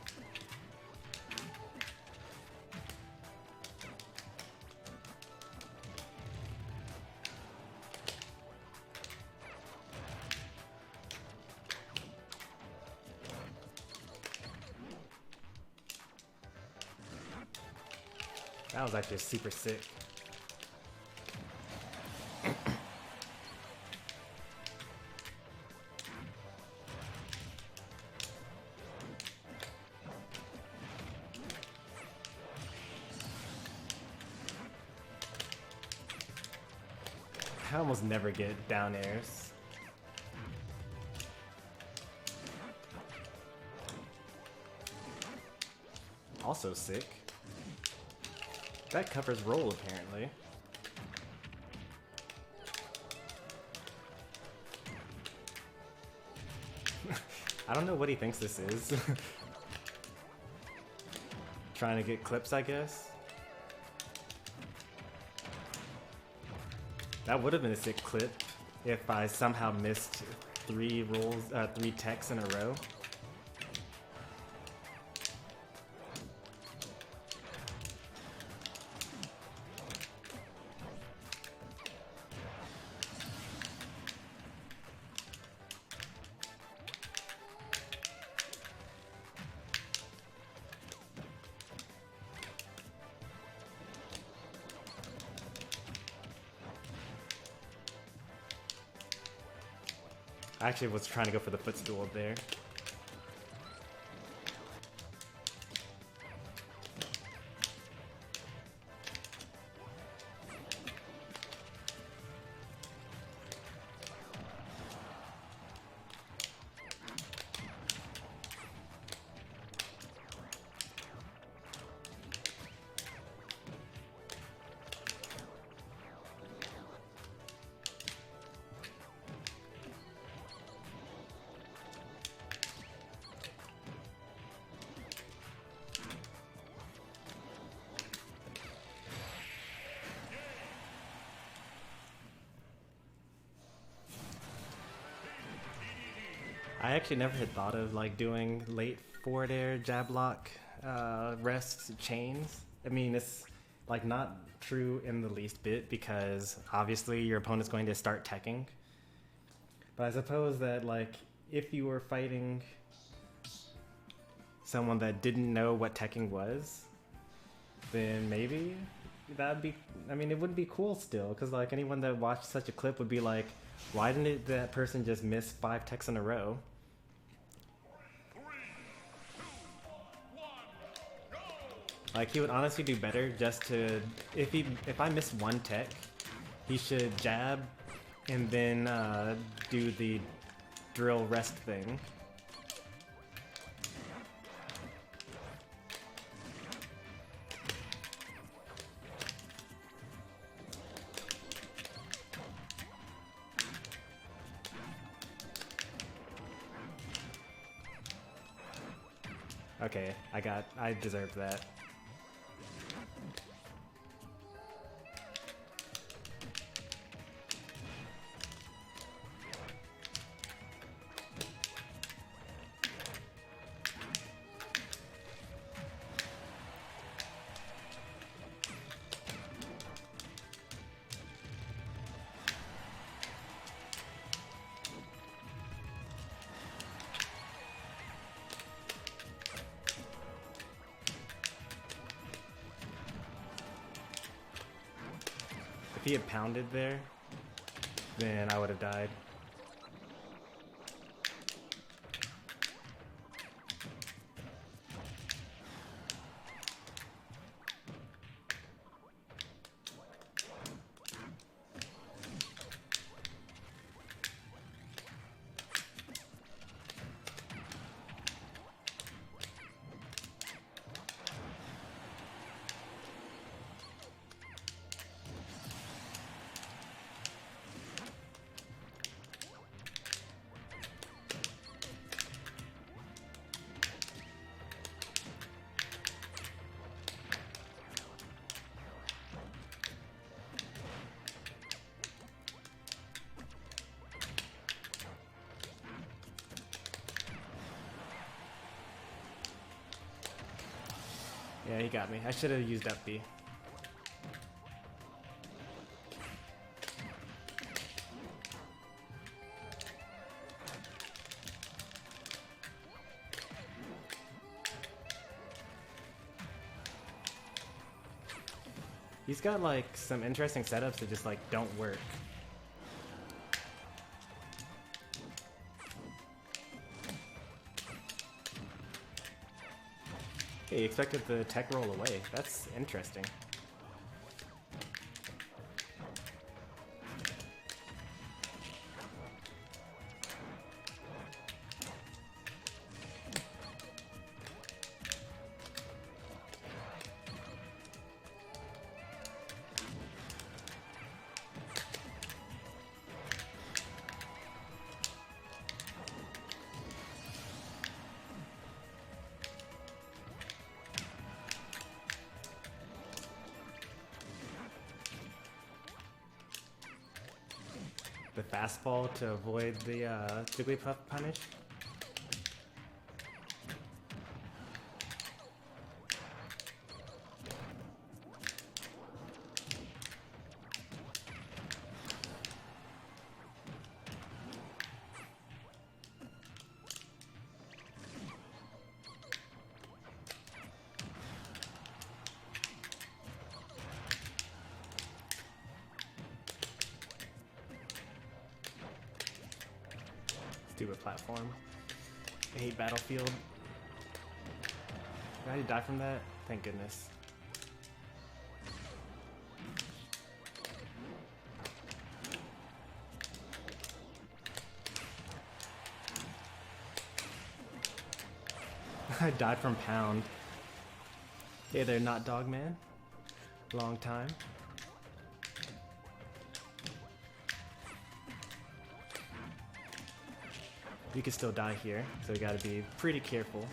That was actually super sick. I almost never get down airs. Also sick. That covers roll, apparently. I don't know what he thinks this is. Trying to get clips, I guess. That would have been a sick clip if I somehow missed 3 rolls, 3 techs in a row. I actually was trying to go for the footstool there. I actually never had thought of like doing late forward air, jab lock, rest chains. I mean, it's like not true in the least bit because obviously your opponent's going to start teching. But I suppose that like if you were fighting someone that didn't know what teching was, then maybe that'd be. I mean, it wouldn't be cool still, because like anyone that watched such a clip would be like, why didn't that person just miss 5 techs in a row? Like, he would honestly do better just to, if I miss 1 tech, he should jab and then do the drill rest thing. Okay, I deserved that. If he had pounded there, then I would have died. Yeah, he got me. I should have used up B. He's got like some interesting setups that just like don't work. Hey, he expected the tech roll away. That's interesting. The fastball to avoid the Jigglypuff punish. Stupid platform. I hate Battlefield. Did I die from that? Thank goodness. I died from Pound. Hey there, not Dogman. Long time. You can still die here, so you gotta be pretty careful.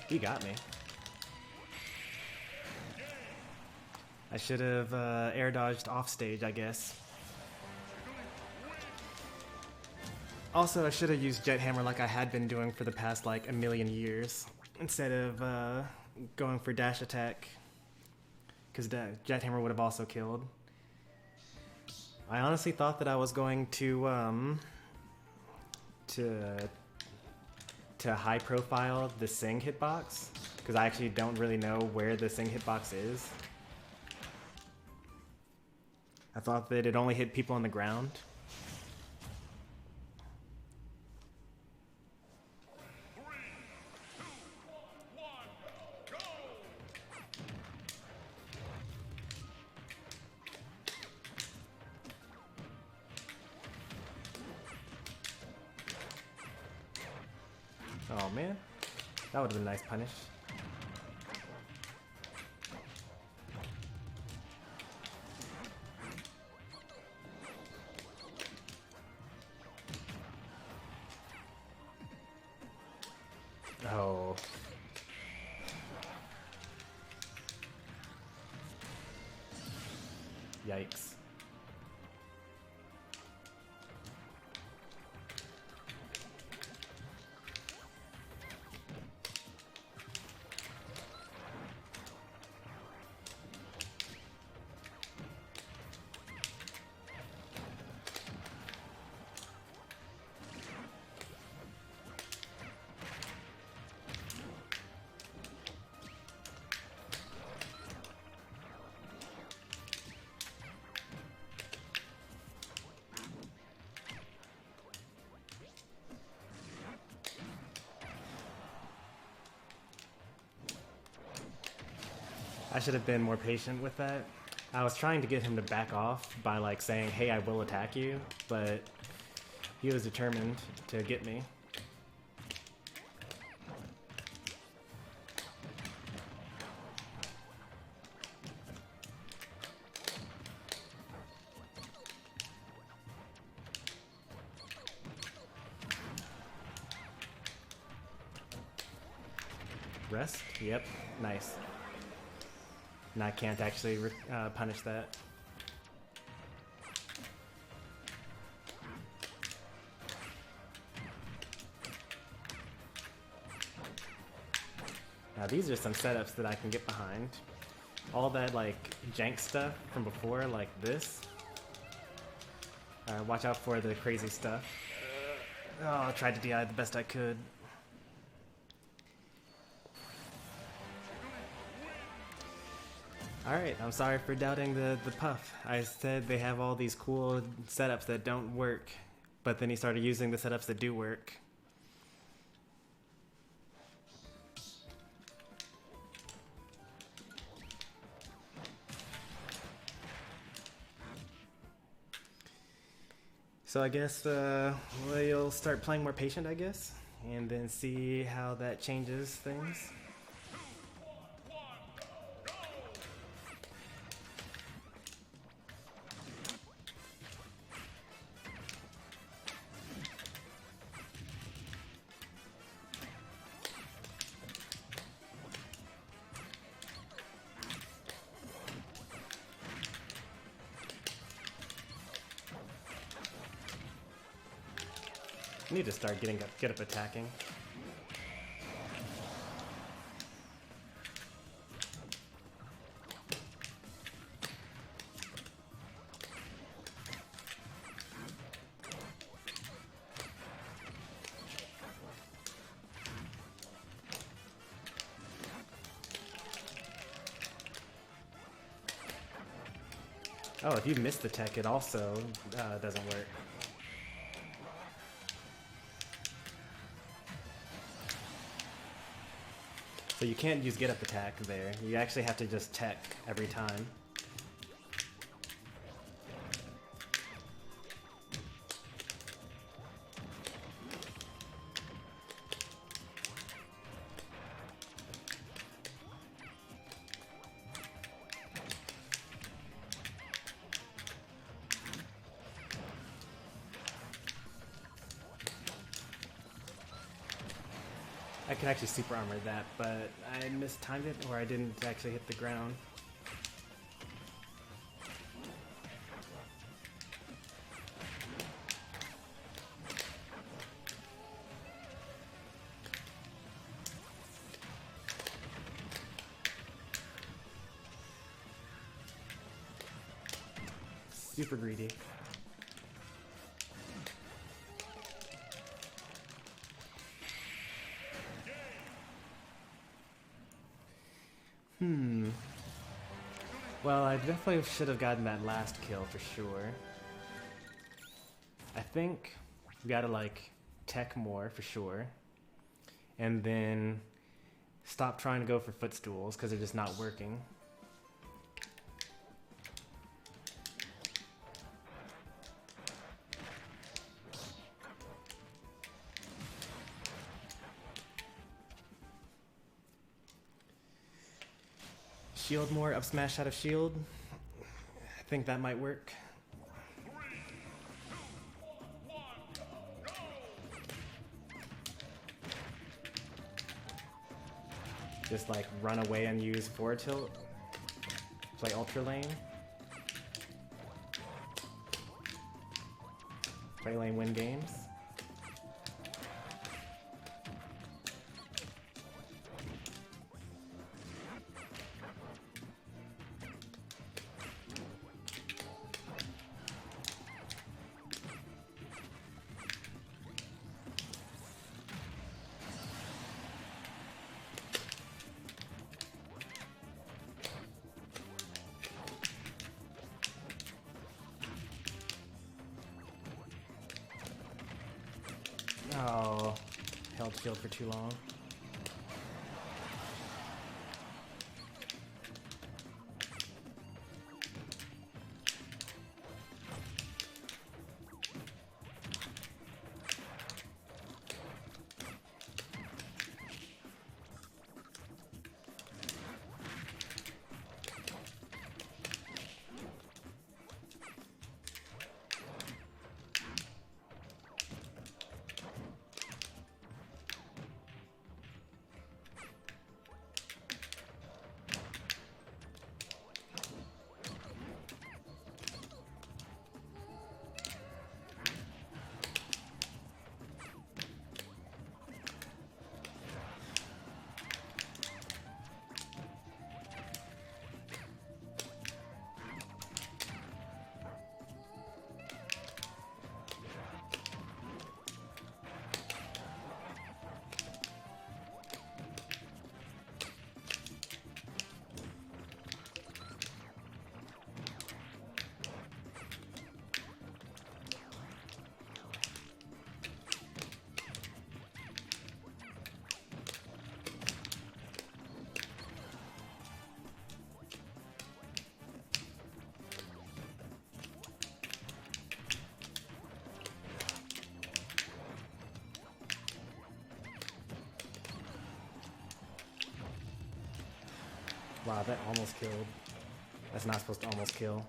You got me. I should have air dodged off stage, I guess. Also, I should have used Jet Hammer like I had been doing for the past like a million years, instead of going for dash attack, because Jet Hammer would have also killed. I honestly thought that I was going to high profile the Sing hitbox, because I actually don't really know where the Sing hitbox is. I thought that it only hit people on the ground. Oh man, that would have been a nice punish. Oh. Yikes. I should have been more patient with that. I was trying to get him to back off by like saying, hey, I will attack you, but he was determined to get me. Rest? Yep, nice. And I can't actually punish that. Now these are some setups that I can get behind. All that like jank stuff from before, like this. Watch out for the crazy stuff. Oh, I tried to DI the best I could. Alright, I'm sorry for doubting the puff. I said they have all these cool setups that don't work, but then he started using the setups that do work. So I guess we'll start playing more patient, I guess, and then see how that changes things. I need to start get up attacking. Oh, if you miss the tech, it also doesn't work. So you can't use get up attack there. You actually have to just tech every time. I could actually super armor that, but I mistimed it, or I didn't actually hit the ground. Super greedy. Well, I definitely should have gotten that last kill for sure. I think we gotta like tech more for sure. And then stop trying to go for footstools because they're just not working. Shield more, up smash out of shield. I think that might work. Just like run away and use forward tilt. Play ultra lane. Play lane win games. Oh, held shield for too long. Wow, that almost killed. That's not supposed to almost kill.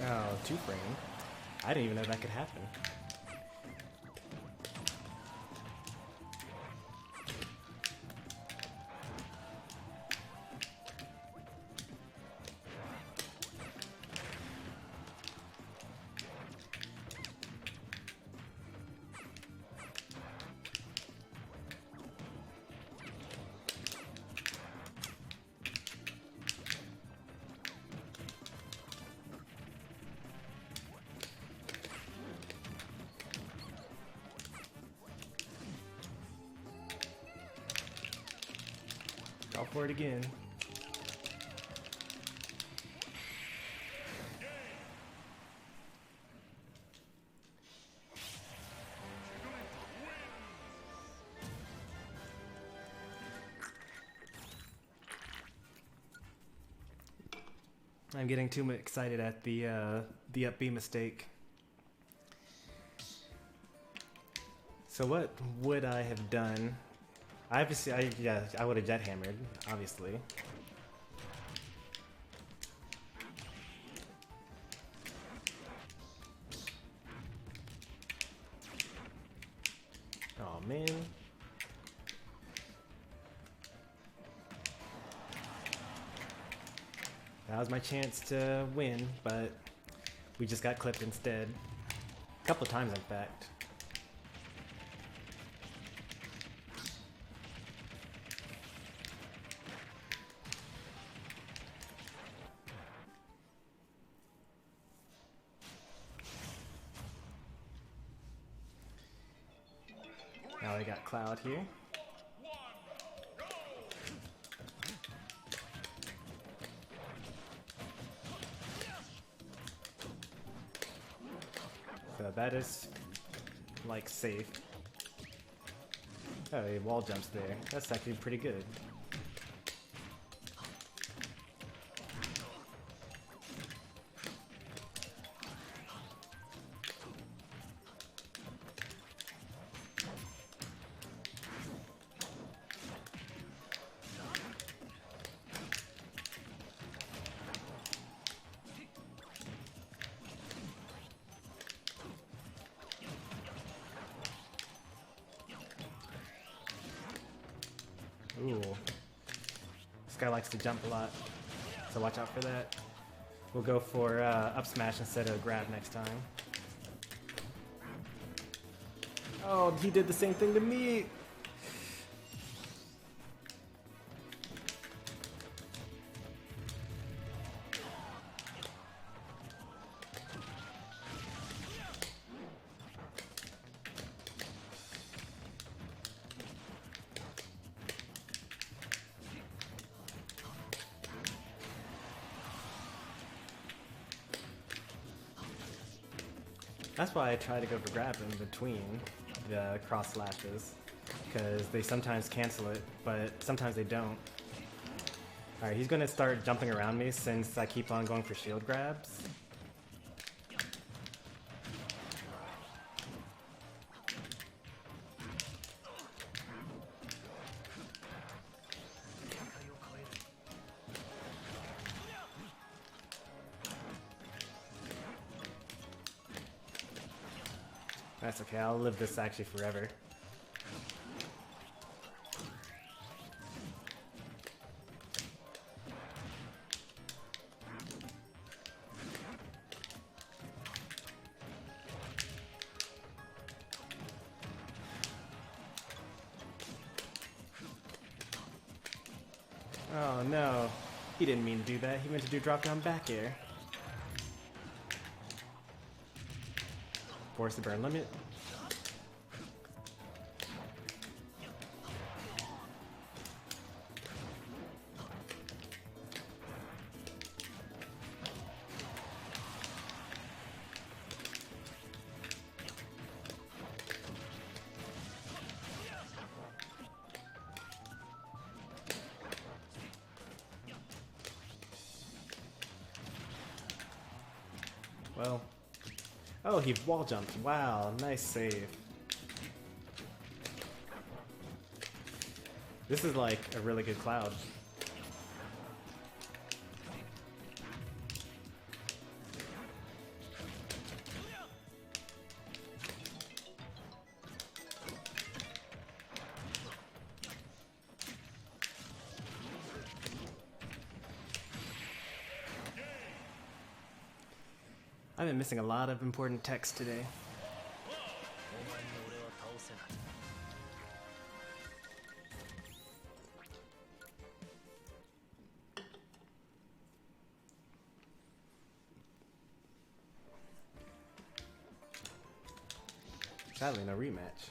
Oh, two frame. I didn't even know that could happen. Go for it again. I'm getting too excited at the up B mistake. So what would I have done? I would have jet hammered, obviously. Oh man. That was my chance to win, but we just got clipped instead. A couple times, in fact. Now we got Cloud here. So that is like safe. Oh, he wall jumps there. That's actually pretty good. Ooh. This guy likes to jump a lot, so watch out for that. We'll go for up smash instead of grab next time. Oh, he did the same thing to me! That's why I try to go for grab in between the cross slashes, because they sometimes cancel it, but sometimes they don't. Alright, he's gonna start jumping around me since I keep on going for shield grabs. That's okay, I'll live this actually forever. Oh no, he didn't mean to do that, he meant to do drop down back air. Force the burn limit. Well, oh, he wall jumped. Wow, nice save. This is like a really good Cloud. I've been missing a lot of important text today. Sadly, no rematch.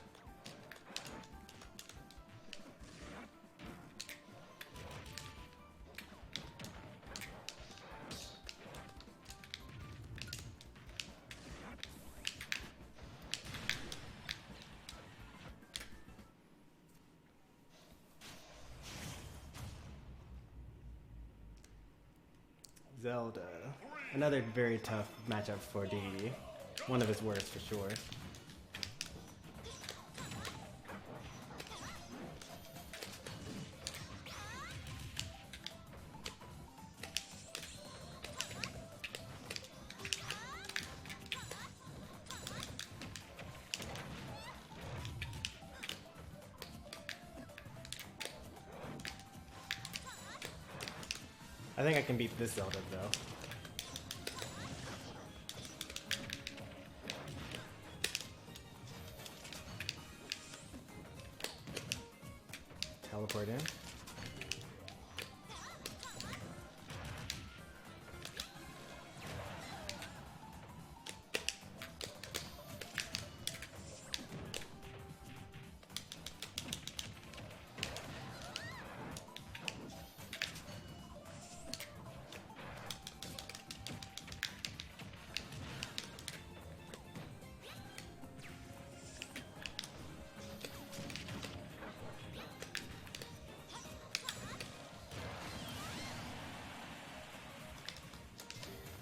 Zelda. Another very tough matchup for Dedede. One of his worst for sure. I think I can beat this Zelda though. Teleport in.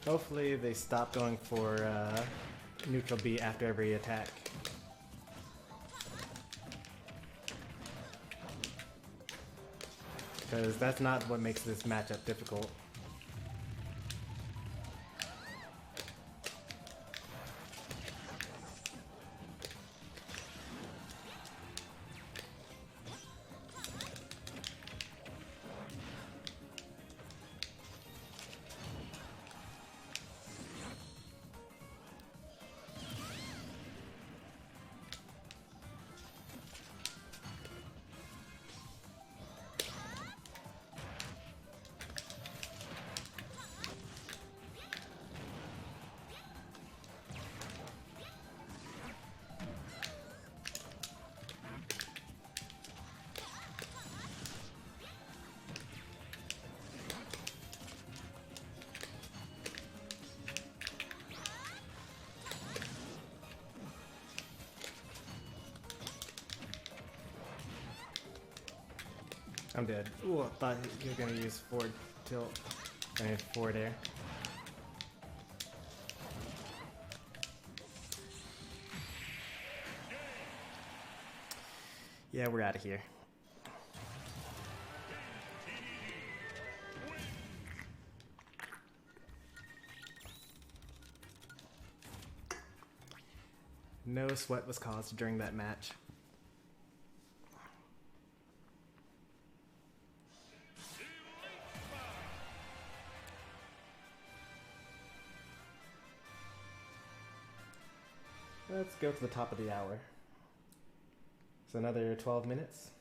Hopefully they stop going for neutral B after every attack. Because that's not what makes this matchup difficult. I'm dead. Ooh, I thought he was gonna use forward tilt. I mean, forward air. Yeah, we're out of here. No sweat was caused during that match. Let's go to the top of the hour. So another 12 minutes.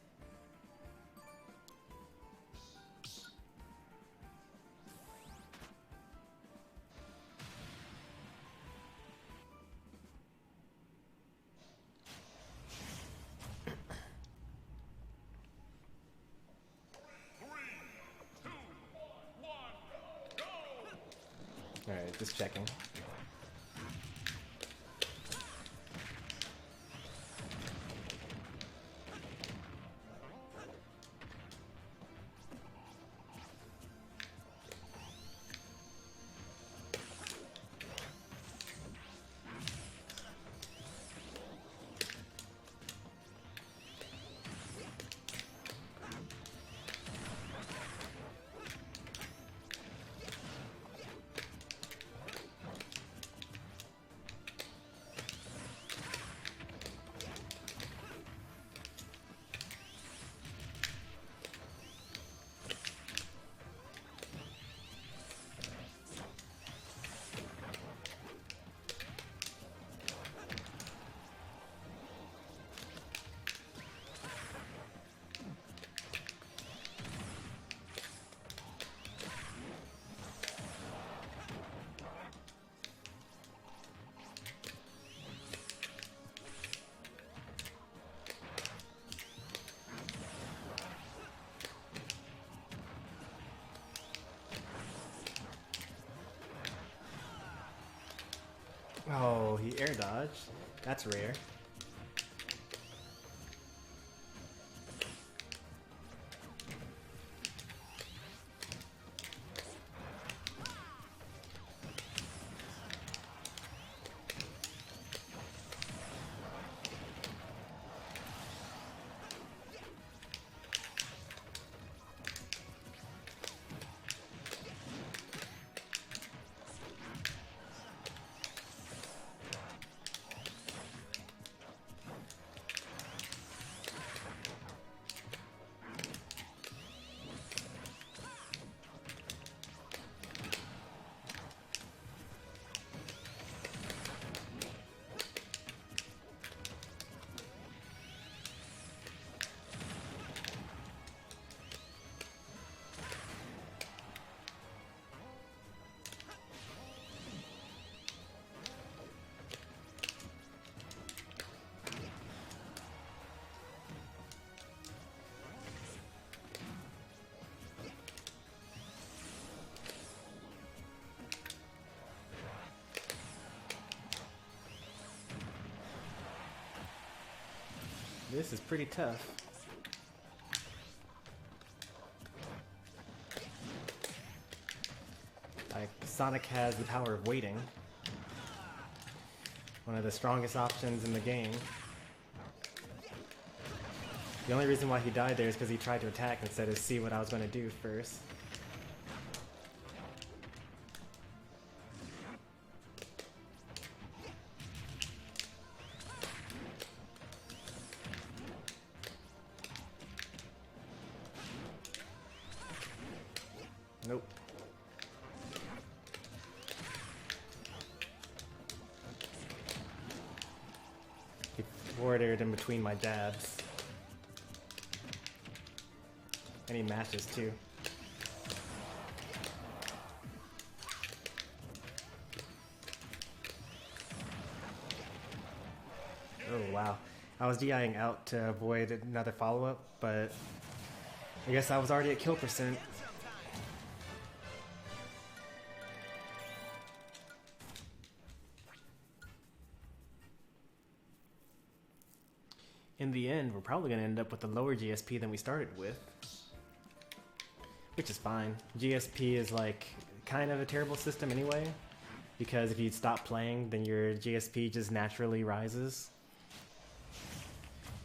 All right, just checking. Oh, he air dodged. That's rare. This is pretty tough. Like, Sonic has the power of waiting. One of the strongest options in the game. The only reason why he died there is because he tried to attack instead of see what I was going to do first. Nope. He bordered in between my jabs. And he matches too. Oh wow. I was DIing out to avoid another follow-up, but I guess I was already at kill percent. In the end, we're probably going to end up with a lower GSP than we started with. Which is fine. GSP is like kind of a terrible system anyway, because if you stop playing, then your GSP just naturally rises.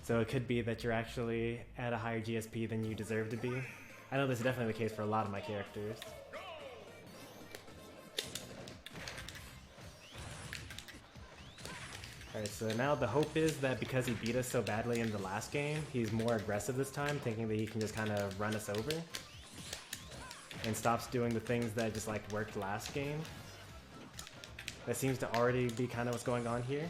So it could be that you're actually at a higher GSP than you deserve to be. I know this is definitely the case for a lot of my characters. Alright, so now the hope is that because he beat us so badly in the last game, he's more aggressive this time, thinking that he can just kind of run us over. And stops doing the things that just like worked last game. That seems to already be kind of what's going on here.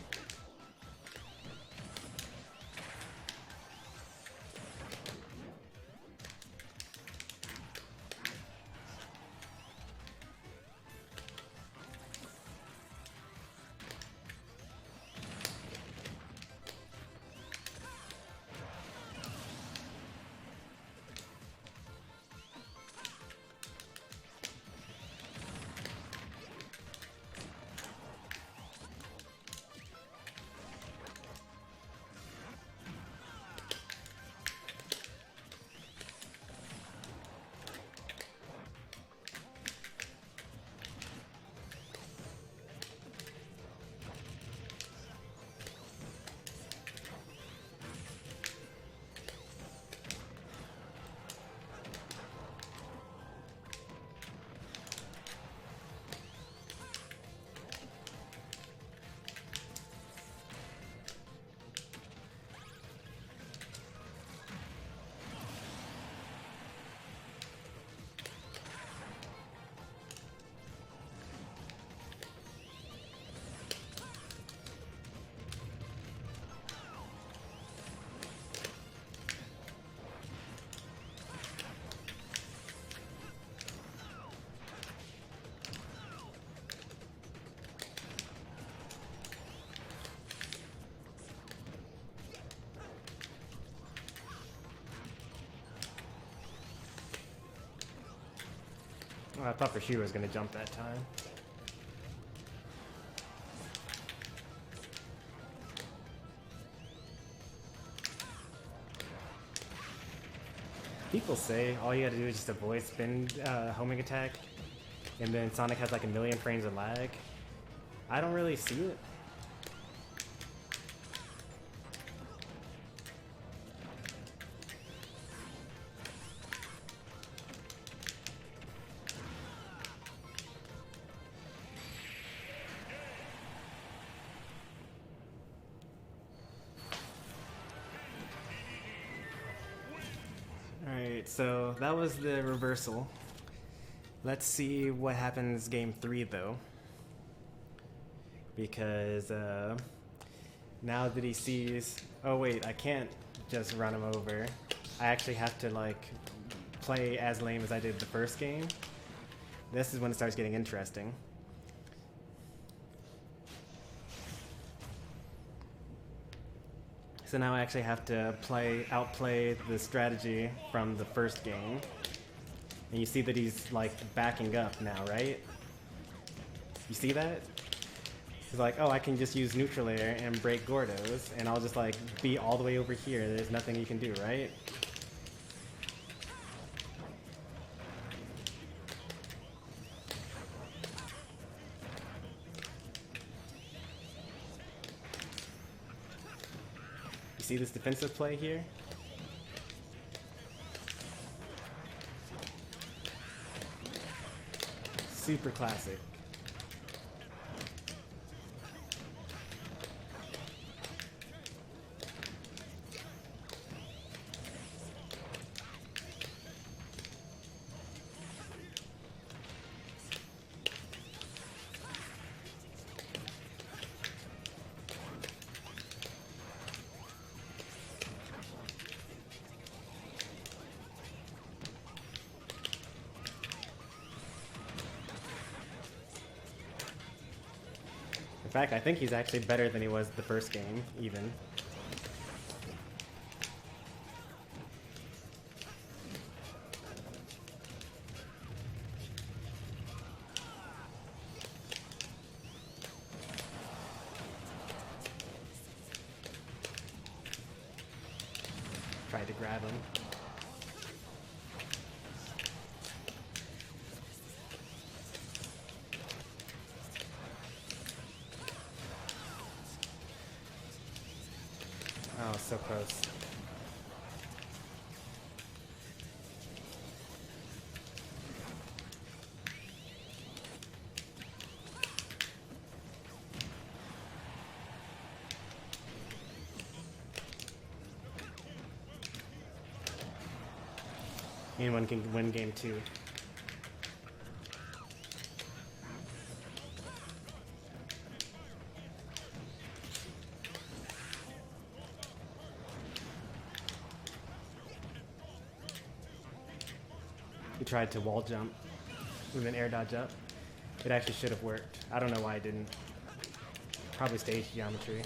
I thought for sure he was going to jump that time. People say all you gotta do is just avoid spin homing attack, and then Sonic has like a million frames of lag. I don't really see it. Alright, so that was the reversal. Let's see what happens game 3 though. Because now that he sees, oh wait, I can't just run him over. I actually have to like play as lame as I did the first game. This is when it starts getting interesting. So now I actually have to outplay the strategy from the first game. And you see that he's like backing up now, right? You see that? He's like, oh, I can just use neutral air and break Gordos, and I'll just like be all the way over here. There's nothing you can do, right? You see this defensive play here? Super classic. In fact, I think he's actually better than he was the first game, even. Tried to grab him. Oh, so close. Anyone can win game 2. He tried to wall jump with an air dodge up. It actually should have worked. I don't know why it didn't. Probably stage geometry.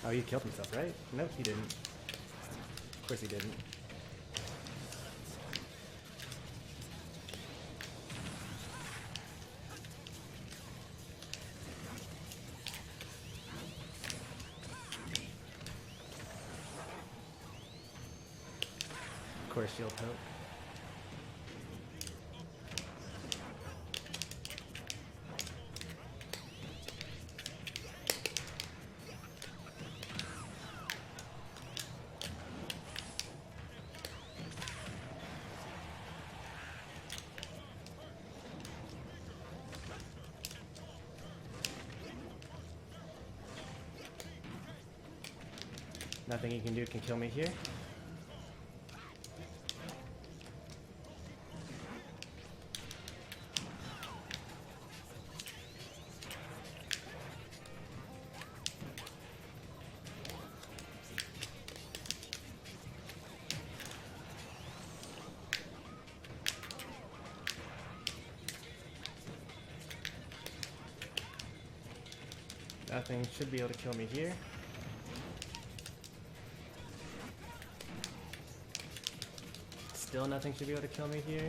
Oh, he killed himself, right? No, he didn't. Of course he didn't. Of course, shield poke. Nothing he can do can kill me here. Nothing should be able to kill me here. Still nothing should be able to kill me here.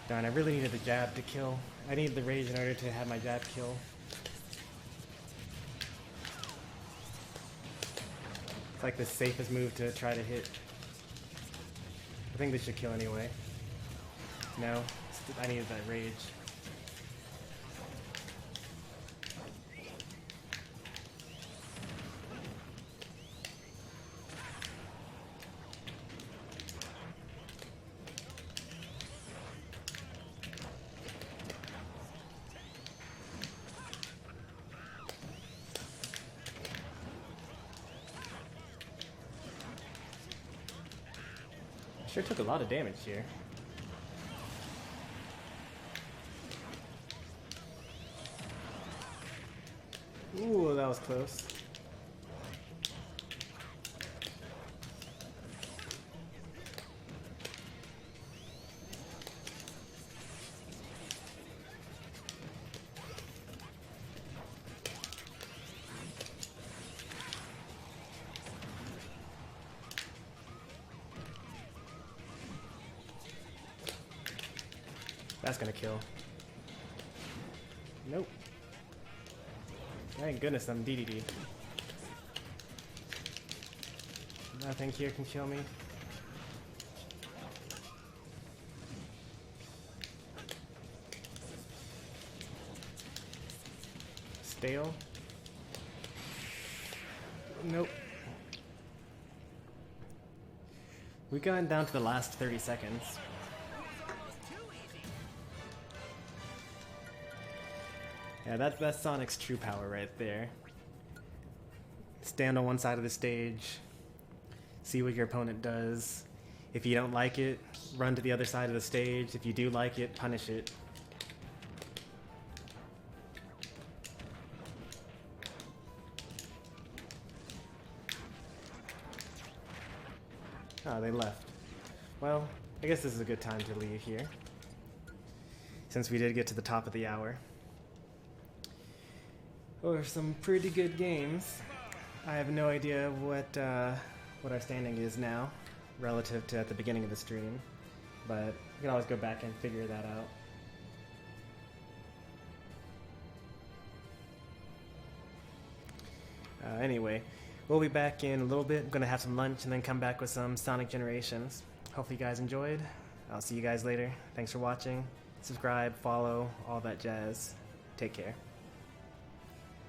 Darn, I really needed the jab to kill. I needed the rage in order to have my jab kill. It's like the safest move to try to hit. I think this should kill anyway. No, I needed that rage. Sure took a lot of damage here. Ooh, that was close. That's gonna kill. Nope. Thank goodness I'm Dedede. Nothing here can kill me. Stale. Nope. We've gotten down to the last 30 seconds. Yeah, that's Sonic's true power right there. Stand on one side of the stage, see what your opponent does. If you don't like it, run to the other side of the stage. If you do like it, punish it. Oh, they left. Well, I guess this is a good time to leave here, since we did get to the top of the hour. Or some pretty good games. I have no idea what our standing is now, relative to at the beginning of the stream, but you can always go back and figure that out. Anyway, we'll be back in a little bit. I'm gonna have some lunch and then come back with some Sonic Generations. Hopefully you guys enjoyed. I'll see you guys later. Thanks for watching. Subscribe, follow, all that jazz. Take care.